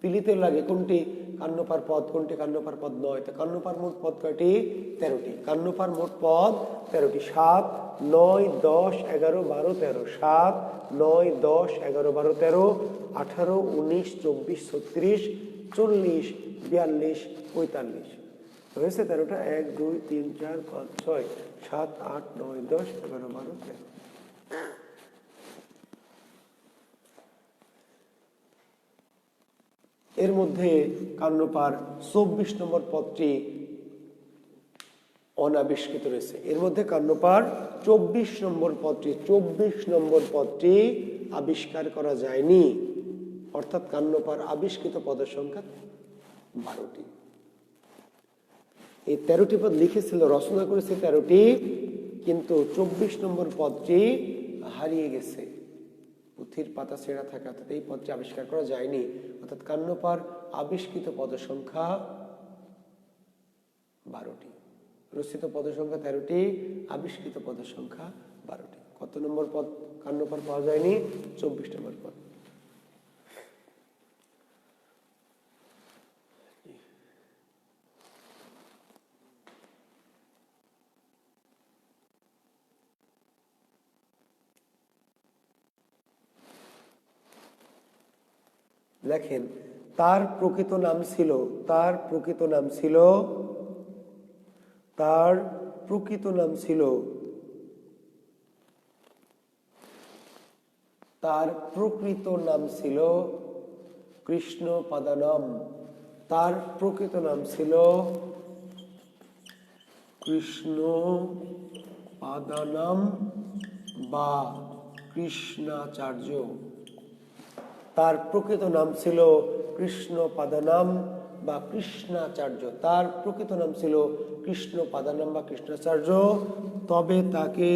পিলিতে লাগে কোনটি কান্নপার পদ, কোনটি কান্নপার পদ নয়। তো কান্নপার মোট পদ কয়টি? 13টি। কান্নপার মোট পদ 13টি। 7, 9, 10, 11, 12, 13। 7, 9, 10, 11, 12, 13, 18, 19, 24, 36, 40, 42, 45। হয়েছে 13টা। 1, 2, 3, 4, 5, 6, 7, 8, 9, 10, 11, 12, 13। এর মধ্যে কান্নপার 24 নম্বর পদটি অনাবিষ্কৃত রয়েছে। এর মধ্যে কান্নপার 24 নম্বর পদটি আবিষ্কার করা যায়নি। অর্থাৎ কান্নপার আবিষ্কৃত পদের সংখ্যা 12টি। এই 13টি পদ লিখেছিল, রচনা করেছে 13টি, কিন্তু 24 নম্বর পদটি হারিয়ে গেছে। পুঁথির পাতা ছেঁড়া থাকা, অর্থাৎ এই পদটি আবিষ্কার করা যায়নি। অর্থাৎ কান্নপার আবিষ্কৃত পদের সংখ্যা 12টি। রচিত পদের সংখ্যা 13টি, আবিষ্কৃত পদের সংখ্যা 12টি। কত নম্বর পদ কান্নপার পাওয়া যায়নি? 24 নম্বর পদ। লেখেন, তার প্রকৃত নাম ছিল কৃষ্ণপাদানম। তার প্রকৃত নাম ছিল কৃষ্ণপাদানম বা কৃষ্ণাচার্য। তার প্রকৃত নাম ছিল কৃষ্ণপাদানাম বা কৃষ্ণাচার্য। তার প্রকৃত নাম ছিল কৃষ্ণপাদানাম বা কৃষ্ণাচার্য। তবে তাকে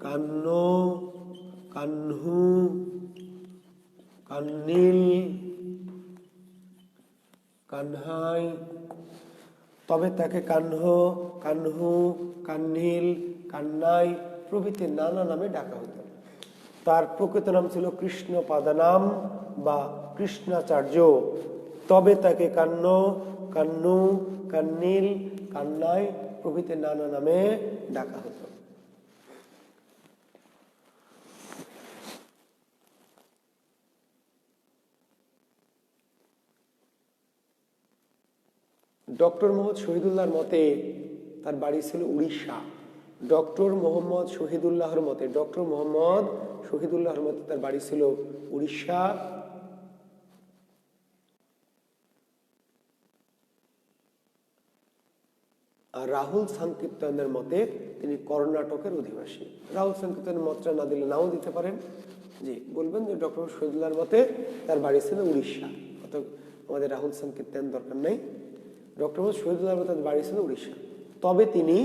কাহ্ন, কাহ্নু, কাহ্নিল, কানহাই, তবে তাকে কাহ্ন, কাহ্নু, কাহ্নিল, কান্নাই প্রভৃতি নানা নামে ডাকা হতো। তার প্রকৃত নাম ছিল কৃষ্ণপাদানাম বা কৃষ্ণাচার্য। তবে তাকে কাহ্ন, কাহ্নু, কাহ্নিল, কান্নাই প্রভৃতি নানা নামে ডাকা হতো। ডক্টর মোহাম্মদ শহীদুল্লাহর মতে তার বাড়ি ছিল উড়িষ্যা। ডক্টর মোহাম্মদ শহীদুল্লাহর মতে তার বাড়ি ছিল উড়িষ্যা। আর রাহুল সংকীর্তনের মতে তিনি কর্ণাটকের অধিবাসী। রাহুল সংকীর্তনের মতটা না দিলে নাও দিতে পারেন, জি বলবেন যে ডক্টর শহীদুল্লাহর মতে তার বাড়ি ছিল উড়িষ্যা, অত আমাদের রাহুল সংকীর্তন দরকার নাই। ডক্টর শহীদুল্লাহর মতে তার বাড়ি ছিল উড়িষ্যা। তবে তিনি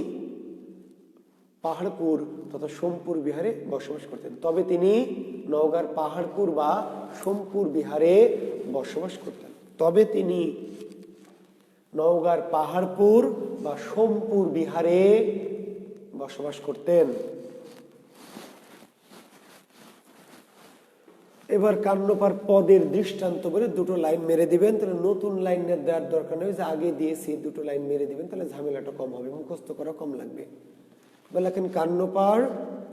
পাহাড়পুর তথা সোমপুর বিহারে বসবাস করতেন। তবে তিনি নওগাঁর পাহাড়পুর বা সোমপুর বিহারে বসবাস করতেন। তবে তিনি নওগাঁর পাহাড়পুর বা সোমপুর বিহারে বসবাস করতেন। এবার কান্নপার পদের দৃষ্টান্ত বলে দুটো লাইন মেরে দিবেন, তাহলে নতুন লাইন দেওয়ার দরকার নেই, যে আগে দিয়েছি দুটো লাইন মেরে দিবেন, তাহলে ঝামেলাটা কম হবে, মুখস্থ করা কম লাগবে। লেখেন কান্নপার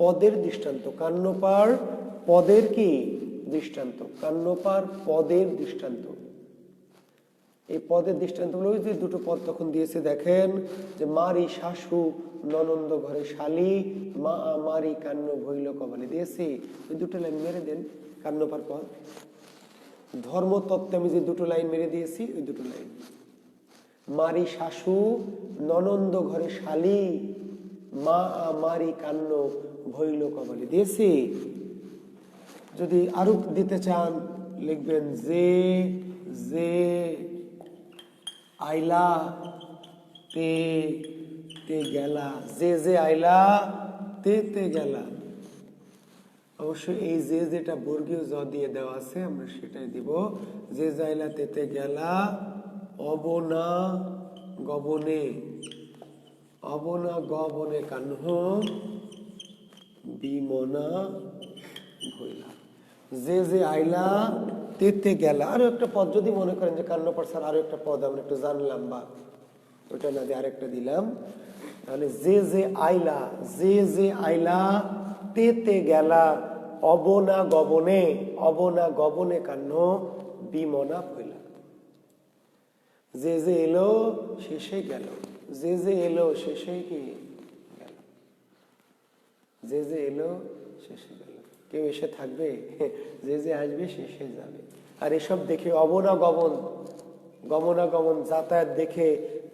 পদের দৃষ্টান্ত। কান্নপার পদের কি দৃষ্টান্ত? কান্নপার পদের দৃষ্টান্ত। এই পদের দৃষ্টান্ত হলো যে দুটো পদ তখন দিয়েছে, দেখেন যে মারি শাশু ননন্দ ঘরে শালি, মা মারি কান্ন ভৈল কবালে দিয়েছি। ওই দুটো লাইন মেরে দেন কান্নপার পদ। ধর্মতত্ত্বে আমি যে দুটো লাইন মেরে দিয়েছি ওই দুটো লাইন, মারি শাশু ননন্দ ঘরে শালি, মা মারি কান্ন ভৈল কবালে দিয়েছি। যদি আরো দিতে চান লিখবেন যে যে আইলা তে তে গেলা, যে যে আইলা তে তে গেলা। অবশ্যই এই যে যেটা বর্গীয় জ দিয়ে দেওয়া আছে আমরা সেটাই দিব। যে যাইলা তেতে গেলা, অবনা গবনে, অবনা গবনে কাহ্ন বিমনা ভইলা। যে যে আইলা তেতে গেলা। আরো একটা পদ যদি মনে করেন যে কান্নপার স্যার আরো একটা পদ আমরা একটু জানলাম বা ওটা না দিয়ে আরেকটা দিলাম, তাহলে যে যে আইলা, যে যে আইলা তেতে গেলা, অবনা গবনে, অবনা গবনে কাহ্ন বিমনা ভইলা। যে যে এলো শেষে গেল, যে যে এলো শেষে কি গেল, যে যে এলো শেষে গেল। কেউ এসে থাকবে? যে যে আসবে শেষে যাবে। আর এসব দেখে অবনা গমন, গমনাগমন যাতায়াত দেখে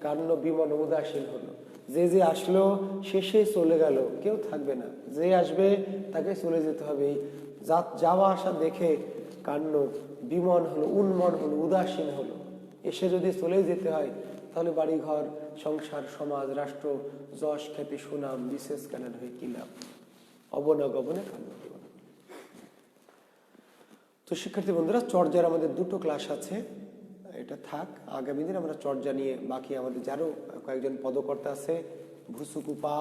কান্ন বিমন উদাসীন হলো। যে যে আসলো শেষে চলে গেল, কেউ থাকবে না। যে আসবে তাকে চলে যেতে হবে। যাওয়া আসা দেখে কান্ন বিমন হলো, উন্মন হলো, উদাসীন হলো। এসে যদি চলে যেতে হয় তাহলে বাড়ি ঘর সংসার সমাজ রাষ্ট্র যশ খ্যাতি সুনাম বিশেষ জ্ঞানের হয়ে কি লাভ? অবনগমনে কান্ন বিমন। তো শিক্ষার্থী বন্ধুরা, চর্যার আমাদের দুটো ক্লাস আছে, এটা থাক। আগামী দিন আমরা চর্যা নিয়ে বাকি আমাদের যারও কয়েকজন পদকর্তা আছে, ভুসুকু পা,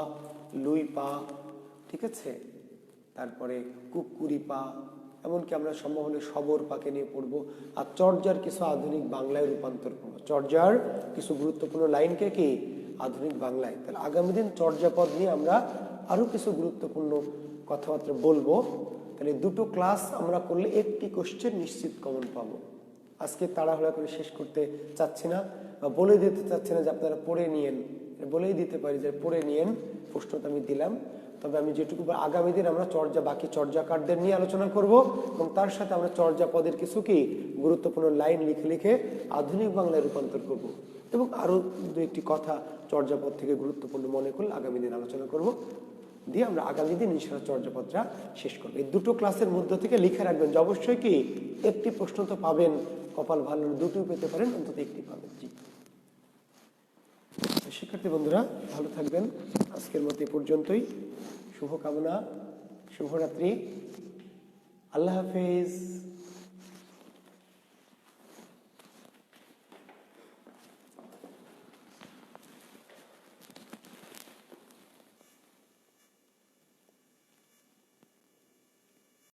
লুই পা, ঠিক আছে, তারপরে কুকুরি পা, এমনকি আমরা সম্ভব হলে সবর পাকে নিয়ে পড়বো। আর চর্যার কিছু আধুনিক বাংলায় রূপান্তর করবো, চর্যার কিছু গুরুত্বপূর্ণ লাইনকে কি আধুনিক বাংলায়। তাহলে আগামী দিন চর্যাপদ নিয়ে আমরা আরো কিছু গুরুত্বপূর্ণ কথাবার্তা বলবো। তাহলে দুটো ক্লাস আমরা করলে একটি কোশ্চেন নিশ্চিত কমন পাবো। আজকে তাড়াহুড়া করে শেষ করতে চাচ্ছি না বা বলে দিতে চাচ্ছি না যে আপনারা পড়ে নিয়েন, বলেই দিতে পারি যে পড়ে নিয়েন, প্রশ্নটা আমি দিলাম। তবে আমি যেটুকু আগামী দিন আমরা চর্যা বাকি চর্যাকারদের নিয়ে আলোচনা করব এবং তার সাথে আমরা চর্যাপদের কিছু কি গুরুত্বপূর্ণ লাইন লিখে লিখে আধুনিক বাংলায় রূপান্তর করব এবং আরো দু একটি কথা চর্যাপদ থেকে গুরুত্বপূর্ণ মনে করলে আগামী দিন আলোচনা করব। দিয়ে আমরা আগামী দিন ইনশাআল্লাহ চর্যাপদটা শেষ করবো। এই দুটো ক্লাসের মধ্য থেকে লিখে রাখবেন যে অবশ্যই কি একটি প্রশ্ন তো পাবেন, কপাল ভালো দুটোই পেতে পারেন, অন্তত একটি পাবেন। জি শিক্ষার্থী বন্ধুরা ভালো থাকবেন, আজকের মতো এই পর্যন্তই। শুভকামনা, শুভরাত্রি, আল্লাহ হাফেজ।